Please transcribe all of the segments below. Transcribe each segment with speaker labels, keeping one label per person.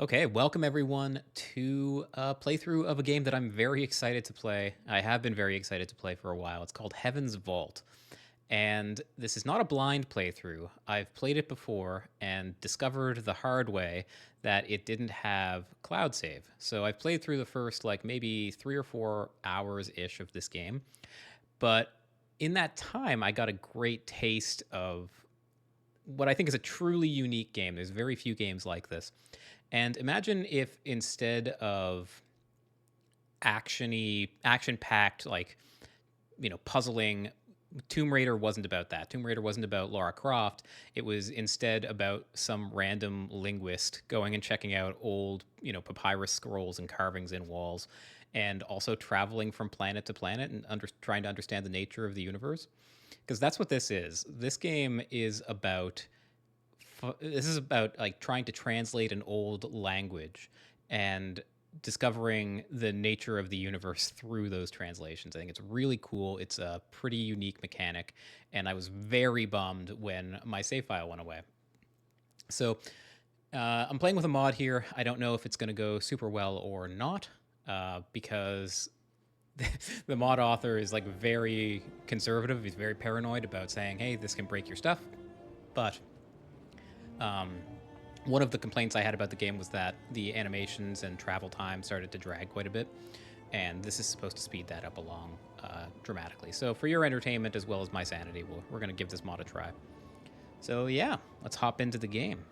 Speaker 1: Okay, welcome everyone to a playthrough of a game that I'm very excited to play. I have been very excited to play for a while. It's called Heaven's Vault. And this is not a blind playthrough. I've played it before and discovered the hard way that it didn't have cloud save. So I've played through the first like maybe 3 or 4 hours-ish of this game. But in that time, I got a great taste of what I think is a truly unique game. There's very few games like this. And imagine if instead of action-packed, like, puzzling, Tomb Raider wasn't about that. Tomb Raider wasn't about Lara Croft. It was instead about some random linguist going and checking out old, papyrus scrolls and carvings in walls, and also traveling from planet to planet and trying to understand the nature of the universe. Because that's what this is. This is about like trying to translate an old language and discovering the nature of the universe through those translations. I think it's really cool. It's a pretty unique mechanic, and I was very bummed when my save file went away. So I'm playing with a mod here. I don't know if it's going to go super well or not, because the mod author is like very conservative. He's very paranoid about saying, "Hey, this can break your stuff," but um, one of the complaints I had about the game was that the animations and travel time started to drag quite a bit, and this is supposed to speed that up along dramatically. So for your entertainment as well as my sanity, we're going to give this mod a try. So yeah, let's hop into the game.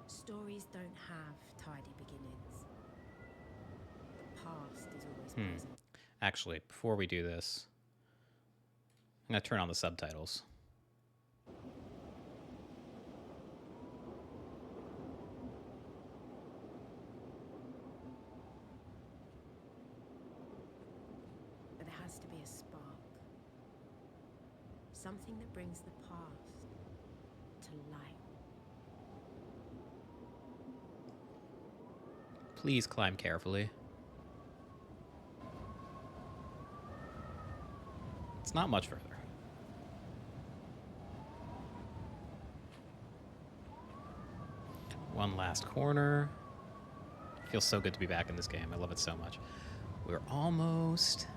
Speaker 2: Stories don't have tidy beginnings. The past is always present.
Speaker 1: Actually, before we do this, I'm going to turn on the subtitles.
Speaker 2: But there has to be a spark. Something that brings the past to light.
Speaker 1: Please climb carefully. It's not much further. One last corner. Feels so good to be back in this game. I love it so much. We're almost.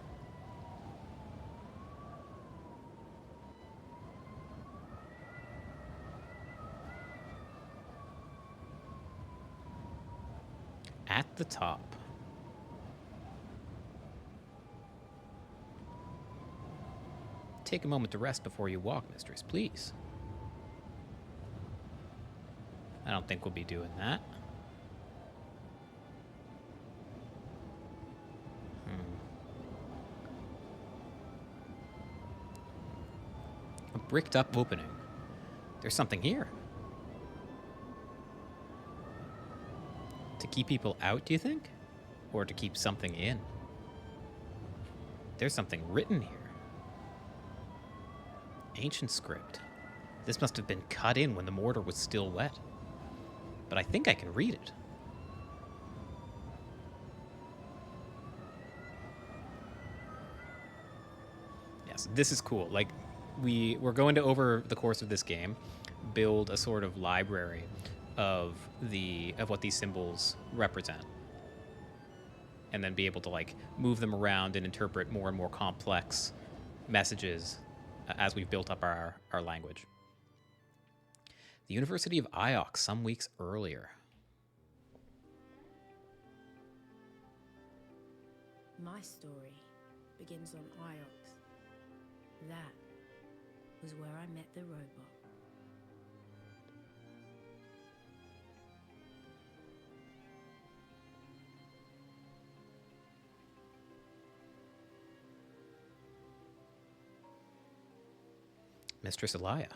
Speaker 1: At the top. Take a moment to rest before you walk, mistress, please. I don't think we'll be doing that. A bricked up opening. There's something here. To keep people out, do you think? Or to keep something in? There's something written here. Ancient script. This must have been cut in when the mortar was still wet. But I think I can read it. Yes, this is cool. Like, we're going to, over the course of this game, build a sort of library of what these symbols represent, and then be able to like move them around and interpret more and more complex messages as we've built up our language. The University of Iox some weeks earlier.
Speaker 2: My story begins on Iox. That was where I met the robot.
Speaker 1: Mistress Elia.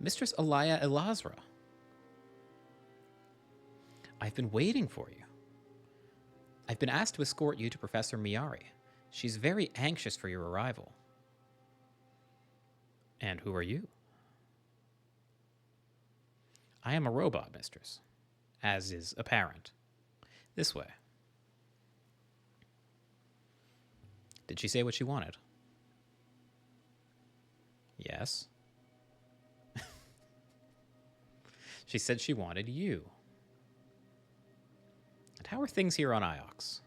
Speaker 1: Mistress Elia Elazra. I've been waiting for you. I've been asked to escort you to Professor Miari. She's very anxious for your arrival. And who are you? I am a robot, mistress, as is apparent. This way. Did she say what she wanted? Yes. She said she wanted you. And how are things here on Iox?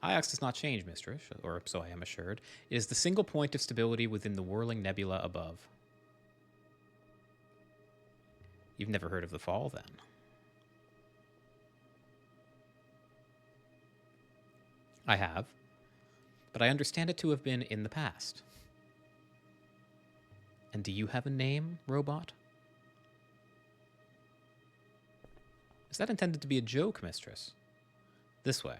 Speaker 1: Iox does not change, mistress, or so I am assured. It is the single point of stability within the whirling nebula above. You've never heard of the Fall, then? I have, but I understand it to have been in the past. And do you have a name, robot? Is that intended to be a joke, mistress? This way.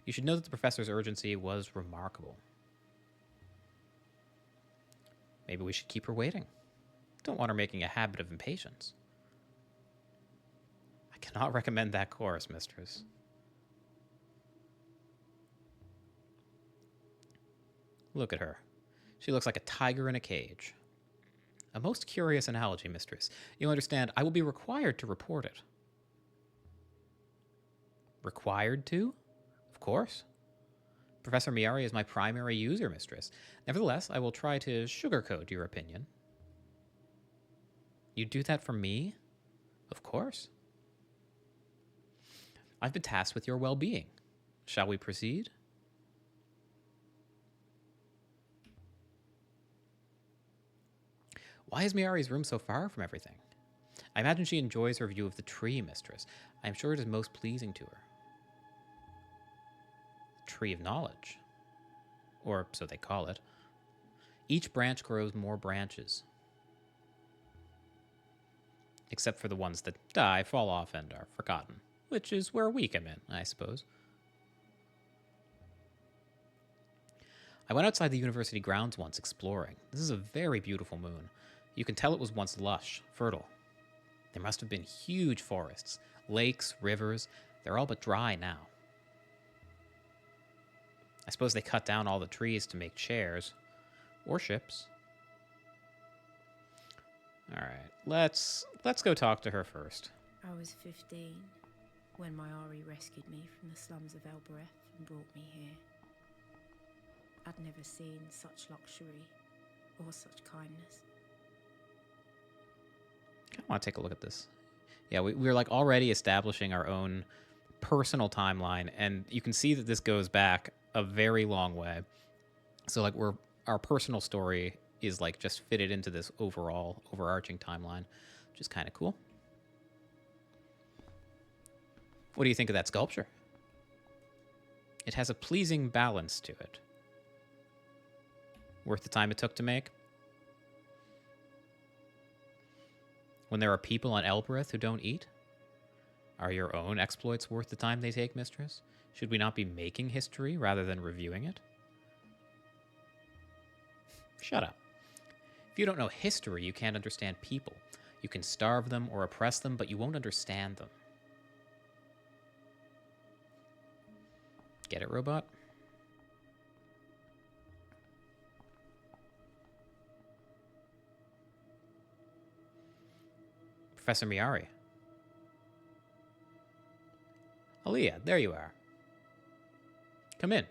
Speaker 1: You should know that the professor's urgency was remarkable. Maybe we should keep her waiting. Don't want her making a habit of impatience. I cannot recommend that course, mistress. Look at her. She looks like a tiger in a cage. A most curious analogy, mistress. You understand, I will be required to report it. Required to? Of course. Professor Miari is my primary user, mistress. Nevertheless, I will try to sugarcoat your opinion. You do that for me? Of course. I've been tasked with your well-being. Shall we proceed? Why is Miari's room so far from everything? I imagine she enjoys her view of the tree, mistress. I am sure it is most pleasing to her. Tree of knowledge. Or so they call it. Each branch grows more branches. Except for the ones that die, fall off, and are forgotten. Which is where we come in, I suppose. I went outside the university grounds once exploring. This is a very beautiful moon. You can tell it was once lush, fertile. There must have been huge forests, lakes, rivers. They're all but dry now. I suppose they cut down all the trees to make chairs. Or ships. All right, let's go talk to her first.
Speaker 2: I was 15 when my Ari rescued me from the slums of Elbereth and brought me here. I'd never seen such luxury or such kindness.
Speaker 1: I want to take a look at this. Yeah, we're like already establishing our own personal timeline, and you can see that this goes back a very long way. So like our personal story is like just fitted into this overall overarching timeline, which is kind of cool. What do you think of that sculpture? It has a pleasing balance to it. Worth the time it took to make? When there are people on Elbereth who don't eat? Are your own exploits worth the time they take, mistress? Should we not be making history rather than reviewing it? Shut up. If you don't know history, you can't understand people. You can starve them or oppress them, but you won't understand them. Get it, robot? Professor Miari. Aaliyah, there you are. Come in.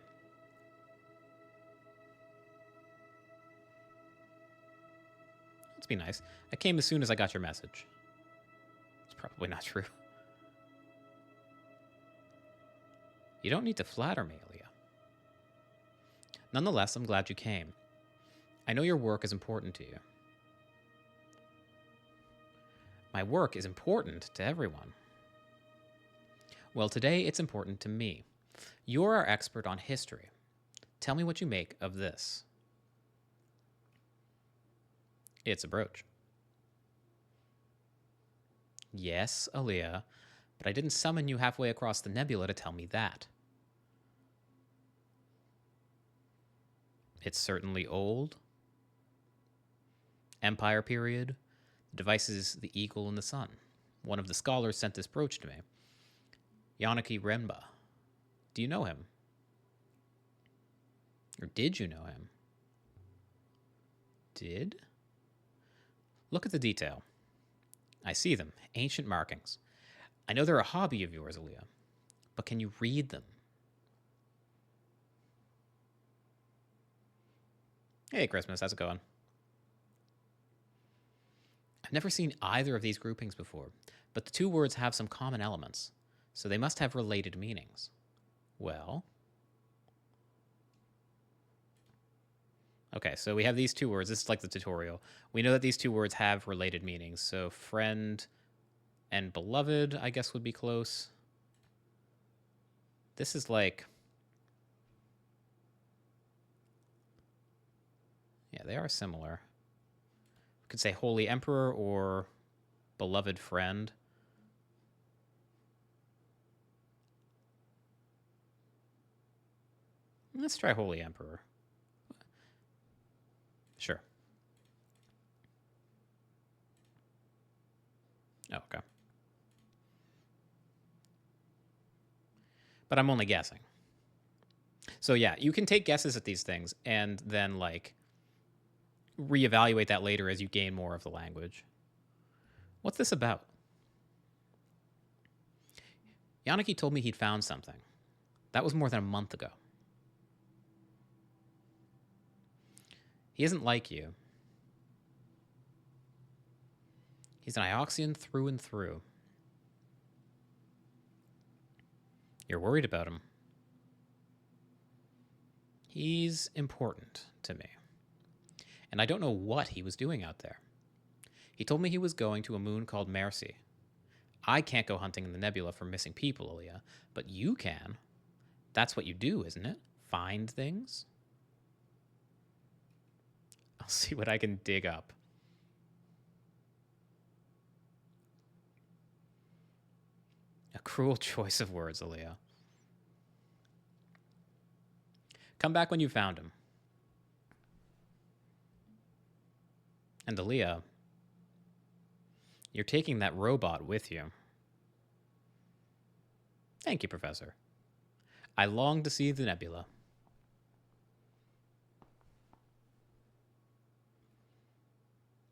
Speaker 1: Let's be nice. I came as soon as I got your message. It's probably not true. You don't need to flatter me, Aaliyah. Nonetheless, I'm glad you came. I know your work is important to you. My work is important to everyone. Well, today it's important to me. You're our expert on history. Tell me what you make of this. It's a brooch. Yes, Aaliyah, but I didn't summon you halfway across the nebula to tell me that. It's certainly old. Empire period. The device is the eagle and the sun. One of the scholars sent this brooch to me. Yannicki Renba. Do you know him? Or did you know him? did? Look at the detail. I see them. Ancient markings. I know they're a hobby of yours, Aaliyah. But can you read them? Hey, Christmas. How's it going? I've never seen either of these groupings before, but the two words have some common elements, so they must have related meanings. Well... Okay, so we have these two words. This is like the tutorial. We know that these two words have related meanings. So friend and beloved, I guess, would be close. This is like... Yeah, they are similar. We could say Holy Emperor or beloved friend. Let's try Holy Emperor. Sure. Oh, okay. But I'm only guessing. So yeah, you can take guesses at these things and then like reevaluate that later as you gain more of the language. What's this about? Yannicki told me he'd found something. That was more than a month ago. He isn't like you. He's an Ioxian through and through. You're worried about him. He's important to me. And I don't know what he was doing out there. He told me he was going to a moon called Mercy. I can't go hunting in the nebula for missing people, Aaliyah, but you can. That's what you do, isn't it? Find things? I'll see what I can dig up. A cruel choice of words, Aaliyah. Come back when you found him. And Aaliyah, you're taking that robot with you. Thank you, Professor. I long to see the nebula.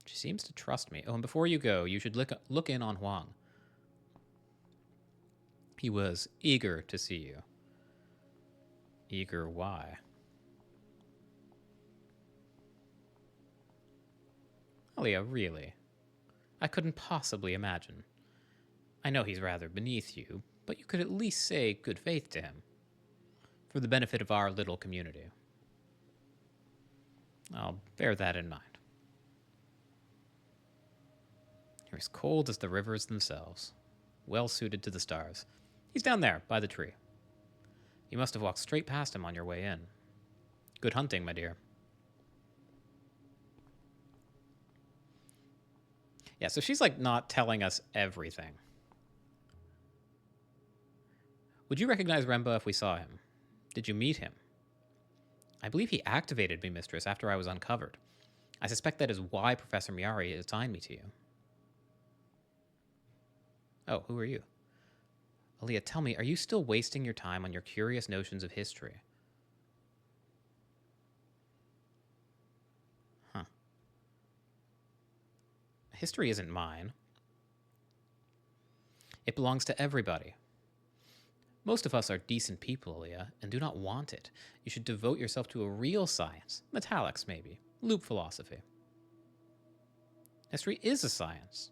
Speaker 1: She seems to trust me. Oh, and before you go, you should look in on Huang. He was eager to see you. Eager why? Aaliyah, really? I couldn't possibly imagine. I know he's rather beneath you, but you could at least say good faith to him. For the benefit of our little community. I'll bear that in mind. You're as cold as the rivers themselves. Well suited to the stars. He's down there, by the tree. You must have walked straight past him on your way in. Good hunting, my dear. Yeah, so she's like not telling us everything. Would you recognize Remba if we saw him? Did you meet him? I believe he activated me, mistress, after I was uncovered. I suspect that is why Professor Miari assigned me to you. Oh, who are you? Aaliyah, tell me, are you still wasting your time on your curious notions of history? Huh. History isn't mine. It belongs to everybody. Most of us are decent people, Aaliyah, and do not want it. You should devote yourself to a real science. Metallics, maybe. Loop philosophy. History is a science.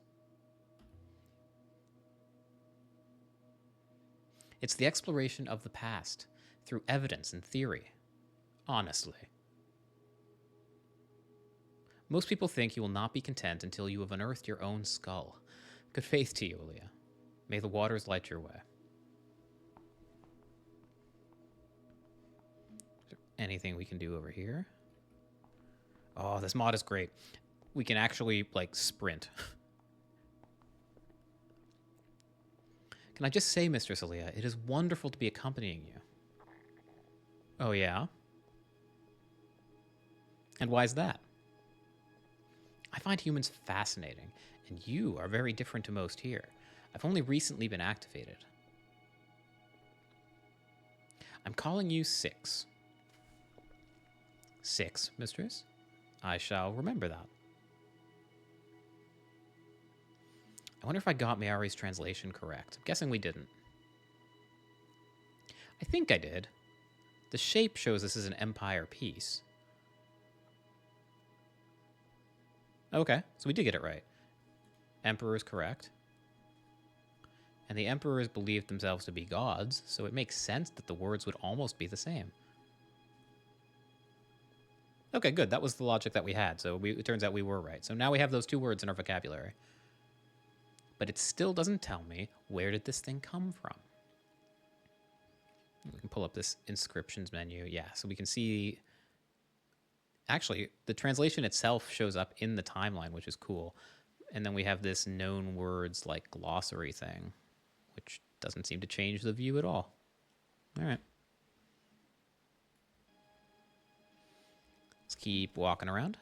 Speaker 1: It's the exploration of the past through evidence and theory. Honestly. Most people think you will not be content until you have unearthed your own skull. Good faith to you, Aaliyah. May the waters light your way. Is there anything we can do over here? Oh, this mod is great. We can actually, like, sprint. Can I just say, Mistress Aaliyah, it is wonderful to be accompanying you. Oh, yeah? And why is that? I find humans fascinating, and you are very different to most here. I've only recently been activated. I'm calling you 6. 6, mistress? I shall remember that. I wonder if I got Mayari's translation correct. I'm guessing we didn't. I think I did. The shape shows this is an empire piece. Okay, so we did get it right. Emperor is correct. And the emperors believed themselves to be gods, so it makes sense that the words would almost be the same. Okay, good. That was the logic that we had, so it turns out we were right. So now we have those two words in our vocabulary. But it still doesn't tell me, where did this thing come from? We can pull up this inscriptions menu. Yeah, so we can see... Actually, the translation itself shows up in the timeline, which is cool. And then we have this known words like glossary thing, which doesn't seem to change the view at all. All right. Let's keep walking around.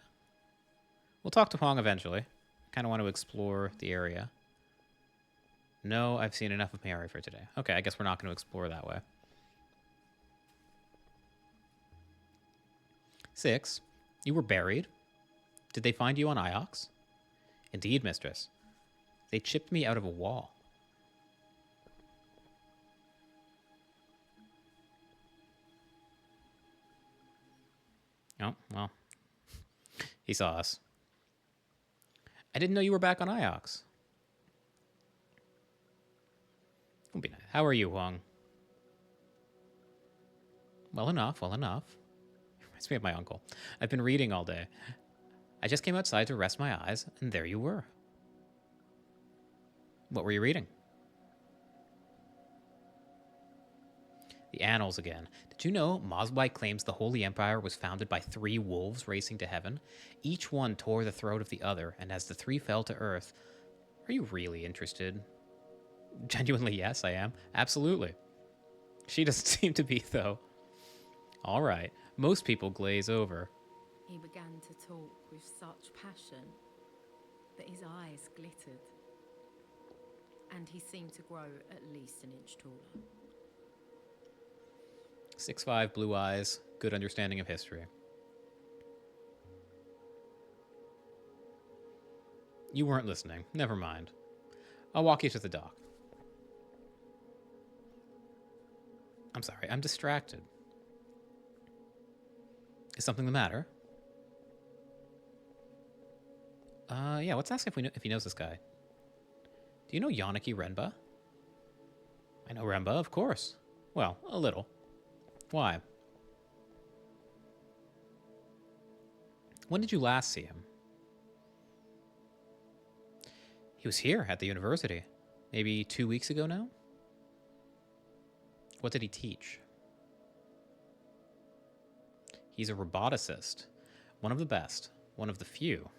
Speaker 1: We'll talk to Huang eventually. Kind of want to explore the area. No, I've seen enough of Mayari for today. Okay, I guess we're not going to explore that way. 6. You were buried. Did they find you on Iox? Indeed, mistress. They chipped me out of a wall. Oh, well. He saw us. I didn't know you were back on Iox. It'll be nice. How are you, Huang? Well enough, well enough. Reminds me of my uncle. I've been reading all day. I just came outside to rest my eyes, and there you were. What were you reading? The annals again. Did you know Mazbai claims the Holy Empire was founded by 3 wolves racing to heaven? Each one tore the throat of the other, and as the 3 fell to earth... Are you really interested? Genuinely, yes, I am. Absolutely. She doesn't seem to be, though. All right. Most people glaze over.
Speaker 2: He began to talk with such passion that his eyes glittered, and he seemed to grow at least an inch taller.
Speaker 1: 6'5", blue eyes, good understanding of history. You weren't listening. Never mind. I'll walk you to the dock. I'm sorry, I'm distracted. Is something the matter? Yeah, let's ask if he knows this guy. Do you know Yaniki Renba? I know Renba, of course. Well, a little. Why? When did you last see him? He was here at the university. Maybe 2 weeks ago now? What did he teach? He's a roboticist. One of the best. One of the few.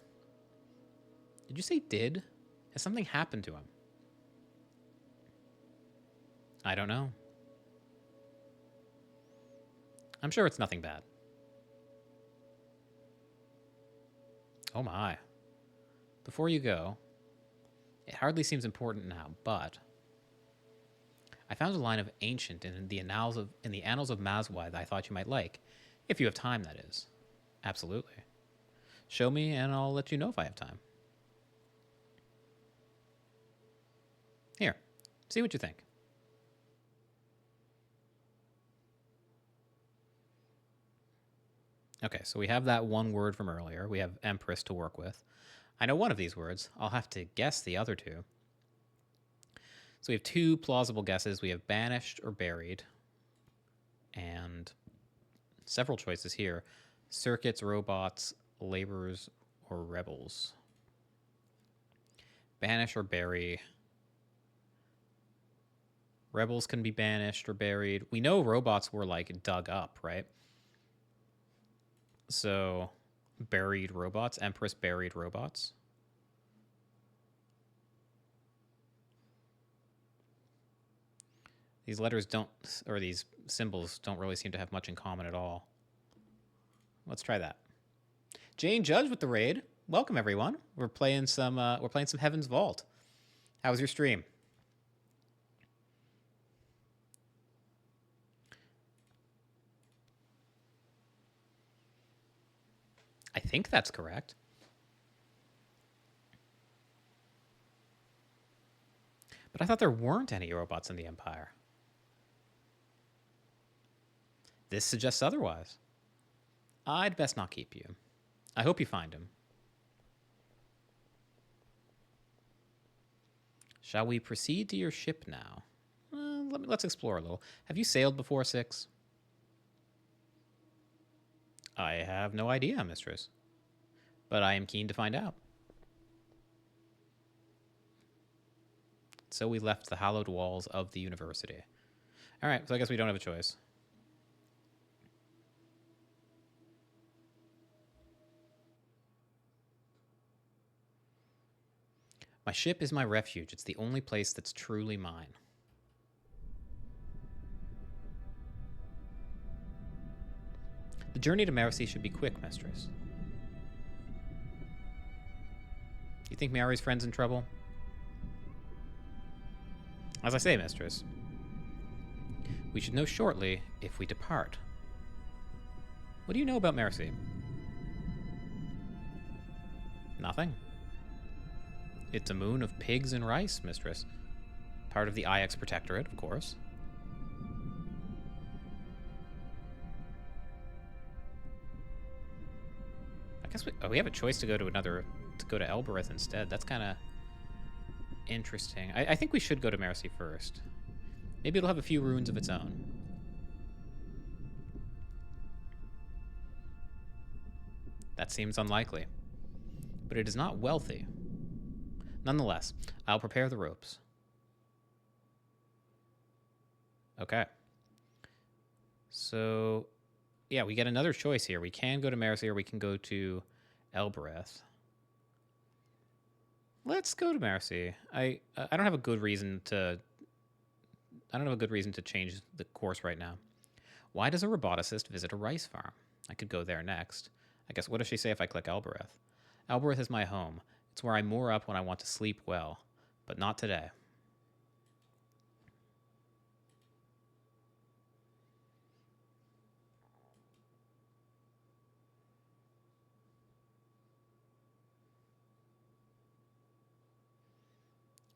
Speaker 1: Did you say did? Has something happened to him? I don't know. I'm sure it's nothing bad. Oh my. Before you go, it hardly seems important now, but I found a line of ancient in the annals of Mazwai that I thought you might like. If you have time, that is. Absolutely. Show me and I'll let you know if I have time. Here, see what you think. Okay, so we have that one word from earlier. We have Empress to work with. I know one of these words. I'll have to guess the other 2. So we have 2 plausible guesses. We have banished or buried. And several choices here. Circuits, robots, laborers, or rebels. Banish or bury. Rebels can be banished or buried. We know robots were, like, dug up, right? So, buried robots. Empress buried robots. These letters don't, or these symbols don't really seem to have much in common at all. Let's try that. Jane Judge with the raid. Welcome, everyone. We're playing some Heaven's Vault. How was your stream? I think that's correct. But I thought there weren't any robots in the Empire. This suggests otherwise. I'd best not keep you. I hope you find him. Shall we proceed to your ship now? Let's explore a little. Have you sailed before, Six? I have no idea, mistress. But I am keen to find out. So we left the hallowed walls of the university. All right, so I guess we don't have a choice. My ship is my refuge. It's the only place that's truly mine. The journey to Mercy should be quick, mistress. You think Miari's friend's in trouble? As I say, mistress, we should know shortly if we depart. What do you know about Mercy? Nothing. It's a moon of pigs and rice, mistress. Part of the IX Protectorate, of course. I guess we have a choice to go to Elbereth instead. That's kind of interesting. I think we should go to Mercy first. Maybe it'll have a few runes of its own. That seems unlikely. But it is not wealthy. Nonetheless, I'll prepare the ropes. Okay. So, yeah, we get another choice here. We can go to Mercy or we can go to Elbereth. Let's go to Mercy. I don't have a good reason to change the course right now. Why does a roboticist visit a rice farm? I could go there next. I guess, what does she say if I click Elbereth? Elbereth is my home. It's where I moor up when I want to sleep well, but not today.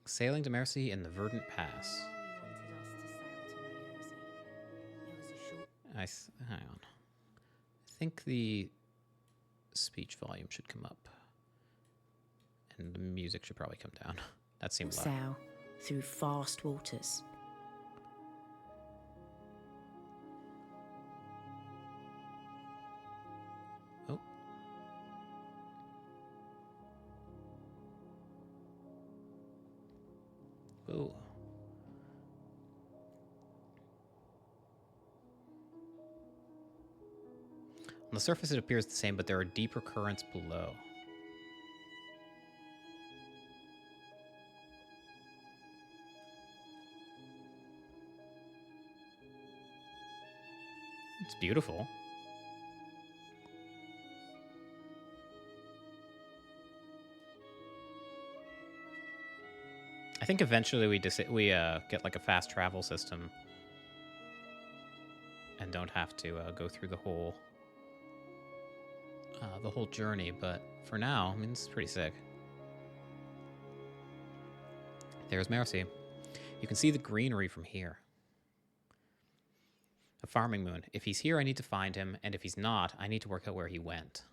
Speaker 1: Sailing to Mercy in the Verdant Pass. Hang on. I think the speech volume should come up. And the music should probably come down. That seems loud.
Speaker 2: Sail through fast waters.
Speaker 1: Oh. Oh. On the surface, it appears the same, but there are deeper currents below. It's beautiful. I think eventually we get like a fast travel system and don't have to go through the whole journey. But for now, I mean, it's pretty sick. There's Mercy. You can see the greenery from here. A farming moon. If he's here, I need to find him, and if he's not, I need to work out where he went.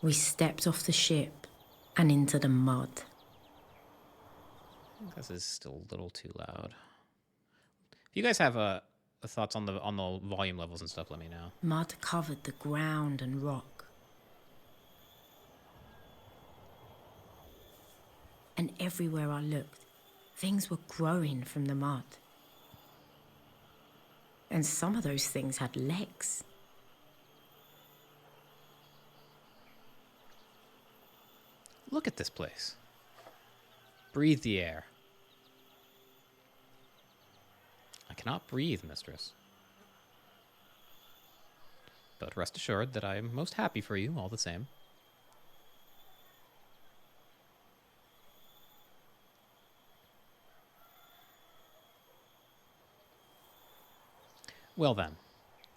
Speaker 2: We stepped off the ship and into the mud.
Speaker 1: I think this is still a little too loud. If you guys have thoughts on the volume levels and stuff, let me know.
Speaker 2: Mud covered the ground and rock. And everywhere I looked, things were growing from the mud. And some of those things had legs.
Speaker 1: Look at this place. Breathe the air. I cannot breathe, mistress. But rest assured that I am most happy for you all the same. Well then,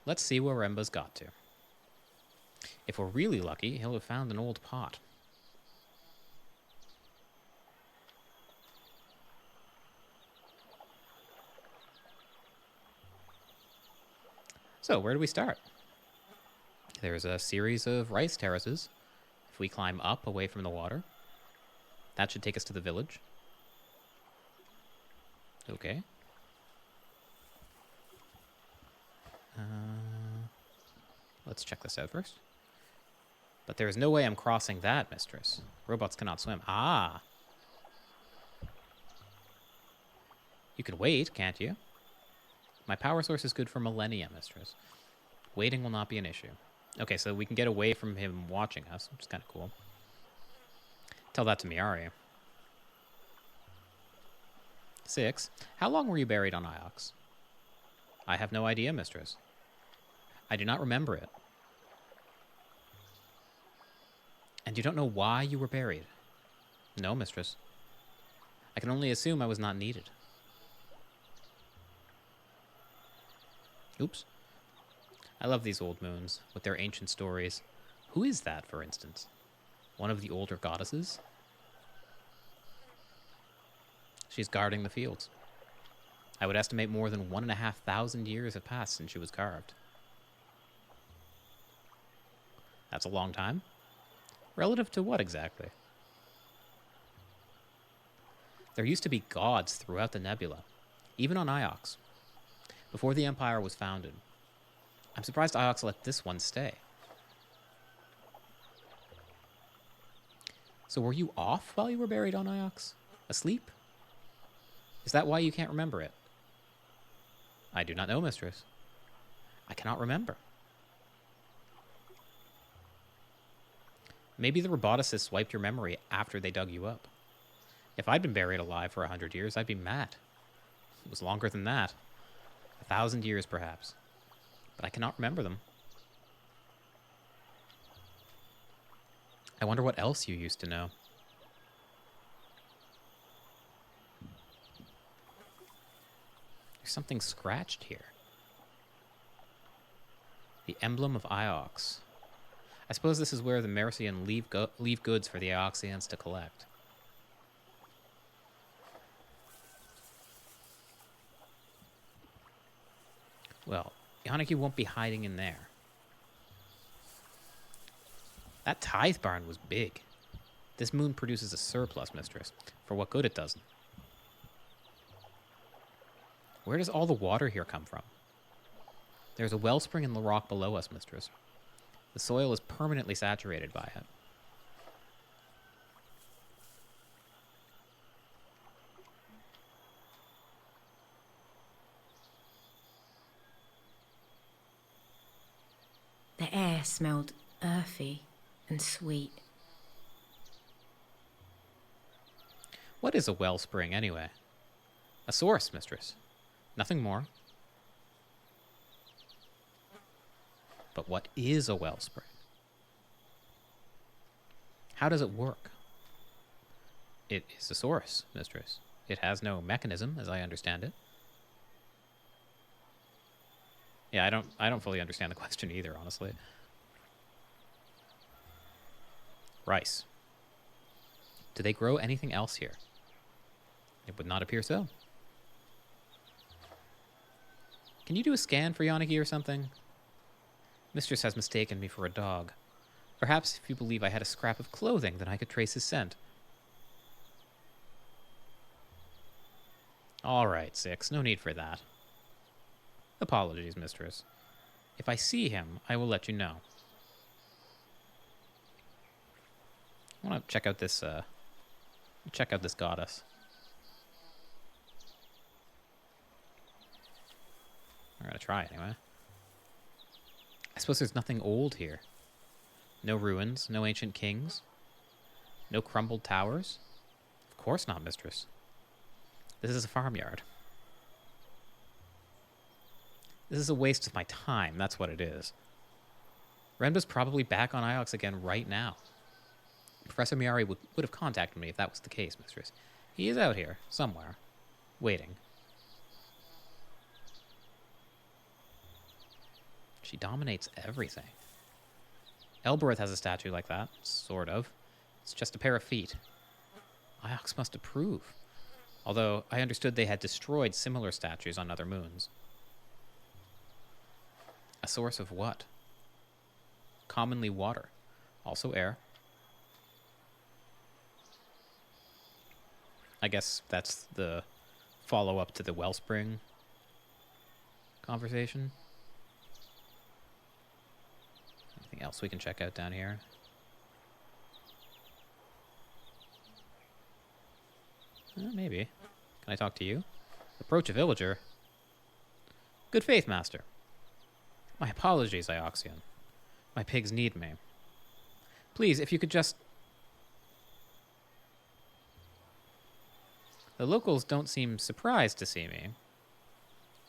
Speaker 1: let's see where Remba's got to. If we're really lucky, he'll have found an old pot. So, where do we start? There's a series of rice terraces. If we climb up away from the water, that should take us to the village. Okay. Let's check this out first. But there is no way I'm crossing that, mistress. Robots cannot swim. Ah! You can wait, can't you? My power source is good for millennia, mistress. Waiting will not be an issue. Okay, so we can get away from him watching us, which is kind of cool. Tell that to Miari. 6. How long were you buried on Iox? I have no idea, mistress. I do not remember it. And you don't know why you were buried? No, mistress. I can only assume I was not needed. Oops. I love these old moons, with their ancient stories. Who is that, for instance? One of the older goddesses? She's guarding the fields. I would estimate more than 1,500 years have passed since she was carved. That's a long time. Relative to what exactly? There used to be gods throughout the nebula, even on Iox, before the Empire was founded. I'm surprised Iox let this one stay. So were you off while you were buried on Iox? Asleep? Is that why you can't remember it? I do not know, mistress. I cannot remember. Maybe the roboticists wiped your memory after they dug you up. If I'd been buried alive for 100 years, I'd be mad. It was longer than that. 1,000 years, perhaps. But I cannot remember them. I wonder what else you used to know. There's something scratched here. The emblem of Iox. I suppose this is where the Mercian leave goods for the Ioxians to collect. Well, Yaniki won't be hiding in there. That tithe barn was big. This moon produces a surplus, mistress. For what good it doesn't. Where does all the water here come from? There's a wellspring in the rock below us, mistress. The soil is permanently saturated by it.
Speaker 2: The air smelled earthy and sweet.
Speaker 1: What is a wellspring, anyway? A source, mistress. Nothing more. But what is a wellspring? How does it work? It is a source, mistress. It has no mechanism, as I understand it. Yeah, I don't fully understand the question either, honestly. Rice. Do they grow anything else here? It would not appear so. Can you do a scan for Yaniki or something? Mistress has mistaken me for a dog. Perhaps if you believe I had a scrap of clothing, then I could trace his scent. All right, 6. No need for that. Apologies, mistress. If I see him, I will let you know. I want to check out this goddess. I'm gonna try anyway. I suppose there's nothing old here. No ruins, no ancient kings, no crumbled towers. Of course not, mistress. This is a farmyard. This is a waste of my time, that's what it is. Renba's probably back on Iox again right now. Professor Miari would have contacted me if that was the case, mistress. He is out here, somewhere, waiting. She dominates everything. Elbereth has a statue like that, sort of. It's just a pair of feet. Iox must approve. Although I understood they had destroyed similar statues on other moons. A source of what? Commonly water. Also air. I guess that's the follow-up to the wellspring conversation. Anything else we can check out down here? Maybe. Can I talk to you? Approach a villager. Good faith, master. My apologies, Ioxian. My pigs need me. Please, if you could just... The locals don't seem surprised to see me.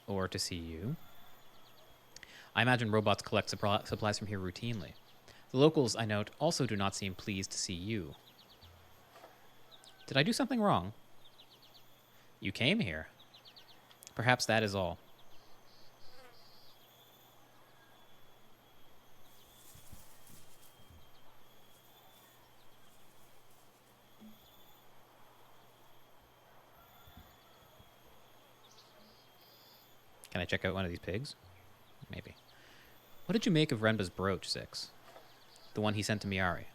Speaker 1: Or to see you. I imagine robots collect supplies from here routinely. The locals, I note, also do not seem pleased to see you. Did I do something wrong? You came here. Perhaps that is all. Can I check out one of these pigs? Maybe. What did you make of Renba's brooch, Six? The one he sent to Miari.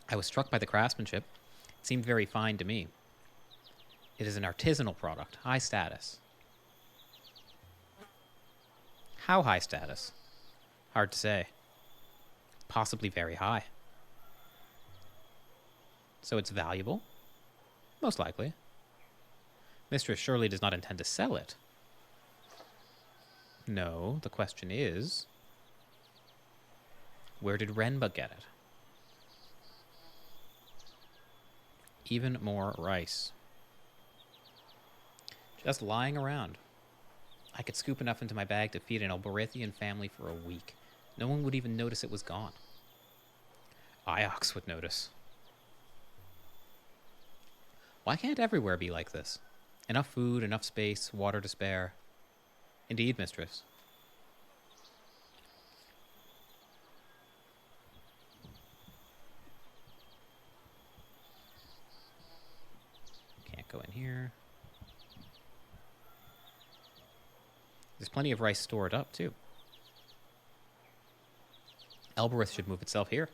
Speaker 1: I was struck by the craftsmanship. It seemed very fine to me. It is an artisanal product, high status. How high status? Hard to say. Possibly very high. So it's valuable? Most likely. Mistress surely does not intend to sell it. No, the question is, where did Renba get it? Even more rice. Just lying around. I could scoop enough into my bag to feed an Alborethian family for a week. No one would even notice it was gone. Iox would notice. Why can't everywhere be like this? Enough food, enough space, water to spare. Indeed, mistress. Can't go in here. There's plenty of rice stored up, too. Elbereth should move itself here.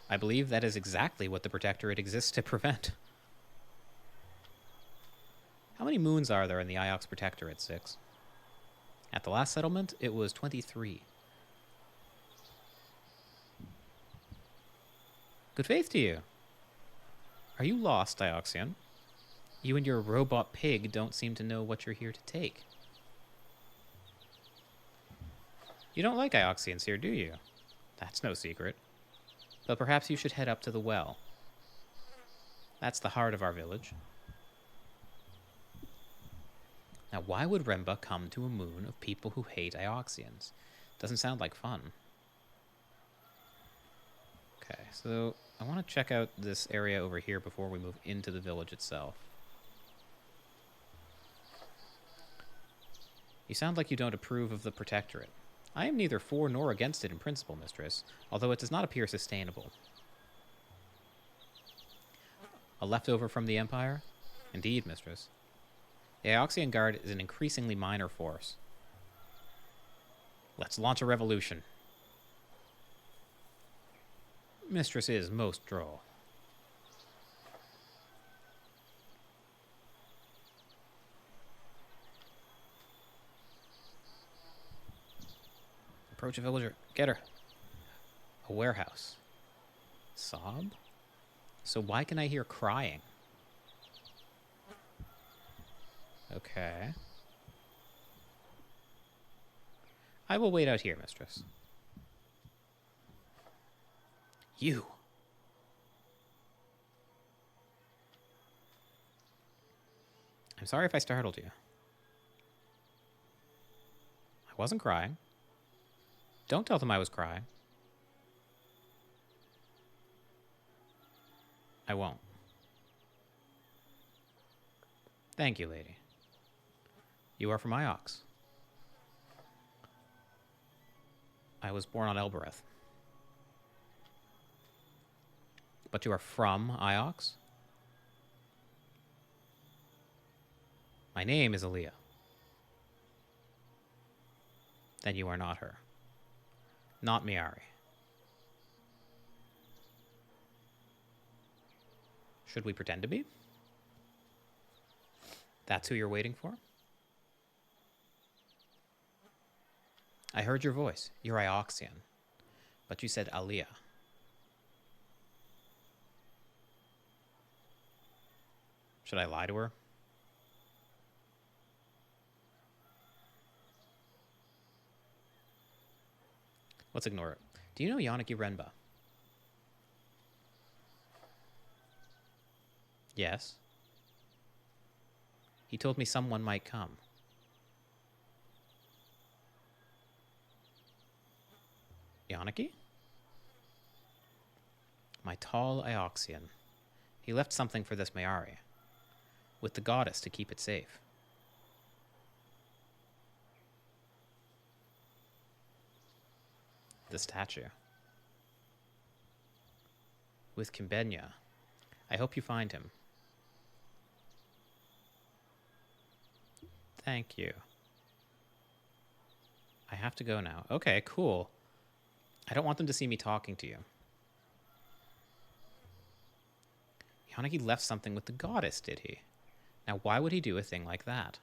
Speaker 1: I believe that is exactly what the Protectorate exists to prevent. How many moons are there in the Iox Protectorate, Six? At the last settlement, it was 23. Good faith to you. Are you lost, Ioxian? You and your robot pig don't seem to know what you're here to take. You don't like Ioxians here, do you? That's no secret. But perhaps you should head up to the well. That's the heart of our village. Now, why would Renba come to a moon of people who hate Ioxians? Doesn't sound like fun. Okay, so I want to check out this area over here before we move into the village itself. You sound like you don't approve of the Protectorate. I am neither for nor against it in principle, mistress, although it does not appear sustainable. A leftover from the Empire? Indeed, mistress. The Ioxian Guard is an increasingly minor force. Let's launch a revolution. Mistress is most droll. Approach a villager. Get her. A warehouse. Sob? So why can I hear crying? Okay. I will wait out here, mistress. You. I'm sorry if I startled you. I wasn't crying. Don't tell them I was crying. I won't. Thank you, lady. You are from Iox. I was born on Elbereth. But you are from Iox? My name is Aaliyah. Then you are not her. Not Miari. Should we pretend to be? That's who you're waiting for? I heard your voice. You're Ioxian. But you said Aaliyah. Should I lie to her? Let's ignore it. Do you know Yannicki Renba? Yes. He told me someone might come. Yannicki? My tall Ioxian. He left something for this Mayari. With the goddess to keep it safe. The statue. With Kimbenya. I hope you find him. Thank you. I have to go now. Okay, cool. I don't want them to see me talking to you. Yannicki left something with the goddess, did he? Now, why would he do a thing like that?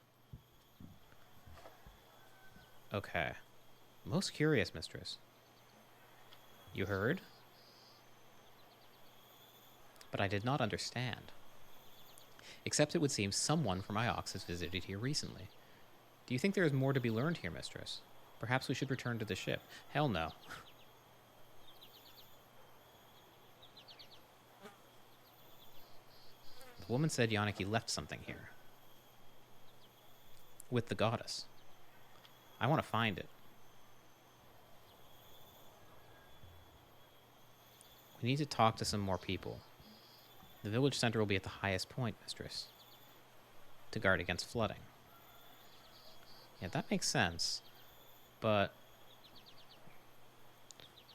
Speaker 1: Okay. Most curious, mistress. You heard? But I did not understand. Except it would seem someone from Iox has visited here recently. Do you think there is more to be learned here, mistress? Perhaps we should return to the ship. Hell no. The woman said Yannicki left something here. With the goddess. I want to find it. We need to talk to some more people. The village center will be at the highest point, mistress. To guard against flooding. Yeah, that makes sense. But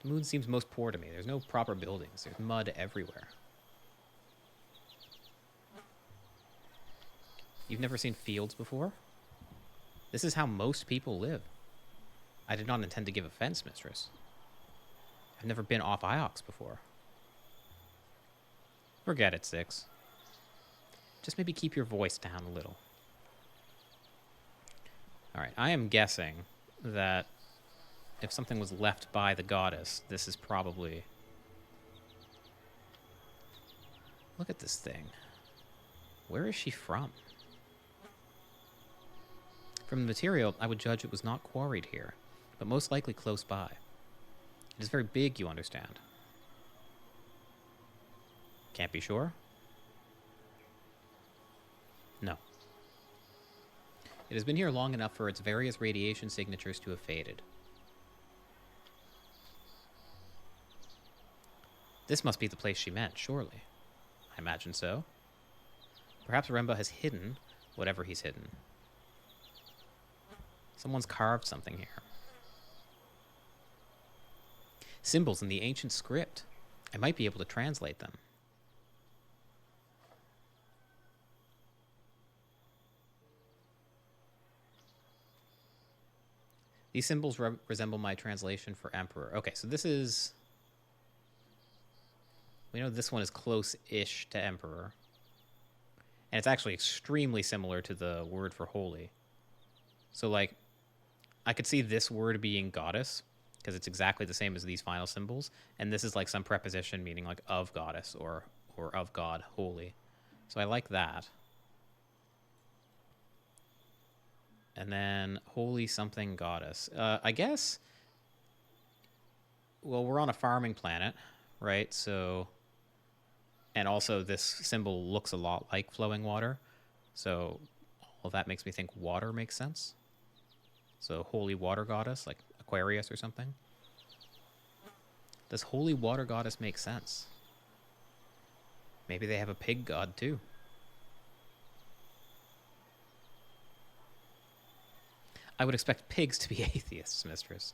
Speaker 1: the moon seems most poor to me. There's no proper buildings. There's mud everywhere. You've never seen fields before? This is how most people live. I did not intend to give offense, mistress. I've never been off Iox before. Forget it, Six. Just maybe keep your voice down a little. Alright, I am guessing that if something was left by the goddess, this is probably... Look at this thing. Where is she from? From the material, I would judge it was not quarried here, but most likely close by. It is very big, you understand. Can't be sure? No. It has been here long enough for its various radiation signatures to have faded. This must be the place she meant, surely. I imagine so. Perhaps Remba has hidden whatever he's hidden. Someone's carved something here. Symbols in the ancient script. I might be able to translate them. These symbols resemble my translation for Emperor. Okay, so this is... We know this one is close-ish to Emperor. And it's actually extremely similar to the word for holy. So, like, I could see this word being goddess, because it's exactly the same as these final symbols. And this is like some preposition meaning like of goddess or of God, holy. So I like that. And then holy something goddess. I guess, well, we're on a farming planet, right? So, and also this symbol looks a lot like flowing water. So all of that makes me think water makes sense. So holy water goddess, like Aquarius or something. Does holy water goddess make sense? Maybe they have a pig god too. I would expect pigs to be atheists, mistress.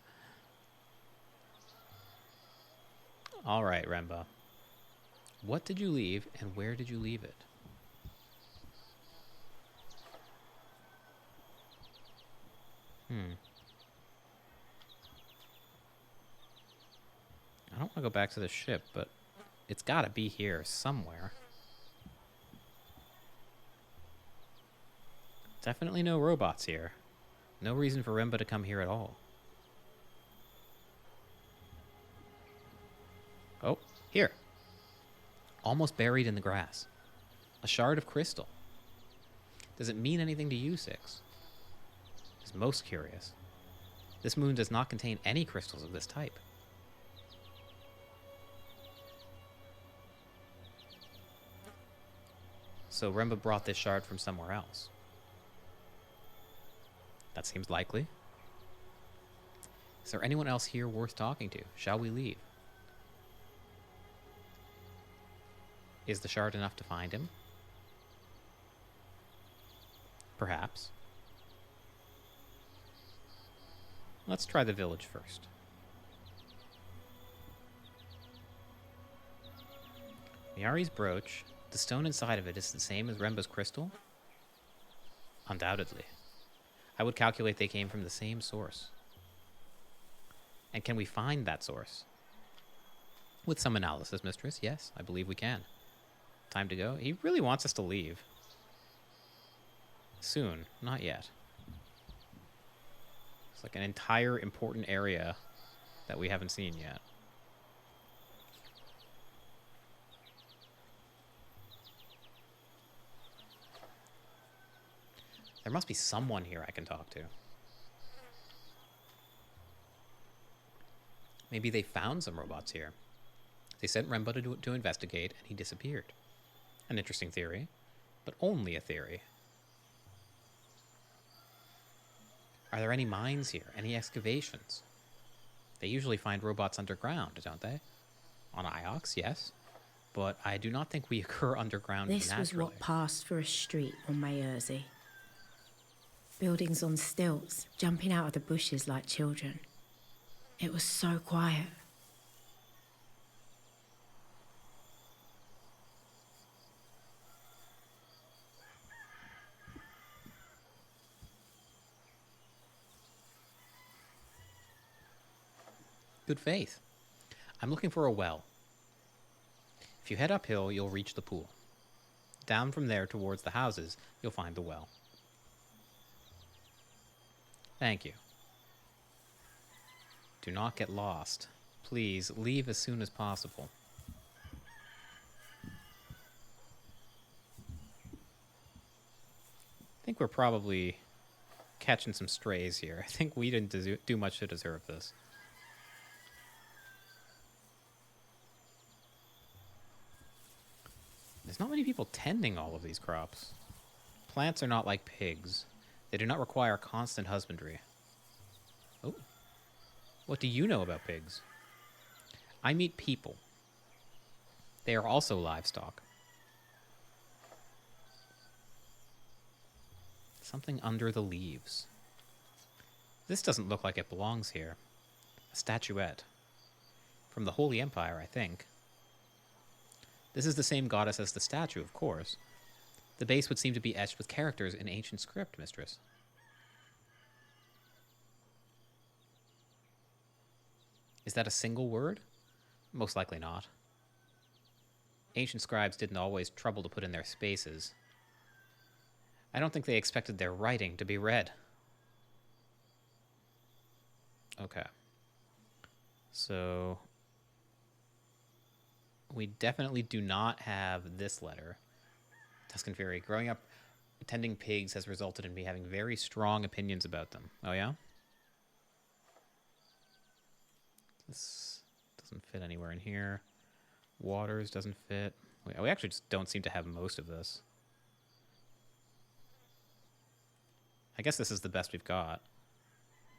Speaker 1: All right, Remba. What did you leave, and where did you leave it? I don't want to go back to the ship, but it's got to be here somewhere. Definitely no robots here. No reason for Remba to come here at all. Oh, here. Almost buried in the grass. A shard of crystal. Does it mean anything to you, Six? It's most curious. This moon does not contain any crystals of this type. So Remba brought this shard from somewhere else. That seems likely. Is there anyone else here worth talking to? Shall we leave? Is the shard enough to find him? Perhaps. Let's try the village first. Miari's brooch. The stone inside of it is the same as Remba's crystal? Undoubtedly. I would calculate they came from the same source. And can we find that source? With some analysis, mistress, yes, I believe we can. Time to go? He really wants us to leave. Soon, not yet. It's like an entire important area that we haven't seen yet. There must be someone here I can talk to. Maybe they found some robots here. They sent Remba to investigate, and he disappeared. An interesting theory, but only a theory. Are there any mines here? Any excavations? They usually find robots underground, don't they? On Iox, yes. But I do not think we occur underground naturally.
Speaker 2: This was what passed for a street on Mayerzy. Buildings on stilts, jumping out of the bushes like children. It was so quiet.
Speaker 1: Good faith. I'm looking for a well. If you head uphill, you'll reach the pool. Down from there towards the houses, you'll find the well. Thank you. Do not get lost. Please, leave as soon as possible. I think we're probably catching some strays here. I think we didn't do much to deserve this. There's not many people tending all of these crops. Plants are not like pigs. They do not require constant husbandry. Oh. What do you know about pigs? I meet people. They are also livestock. Something under the leaves. This doesn't look like it belongs here. A statuette. From the Holy Empire, I think. This is the same goddess as the statue, of course. The base would seem to be etched with characters in ancient script, mistress. Is that a single word? Most likely not. Ancient scribes didn't always trouble to put in their spaces. I don't think they expected their writing to be read. Okay. So we definitely do not have this letter. Tuscan Fury. Growing up tending pigs has resulted in me having very strong opinions about them. Oh, yeah? This doesn't fit anywhere in here. Waters doesn't fit. We actually just don't seem to have most of this. I guess this is the best we've got.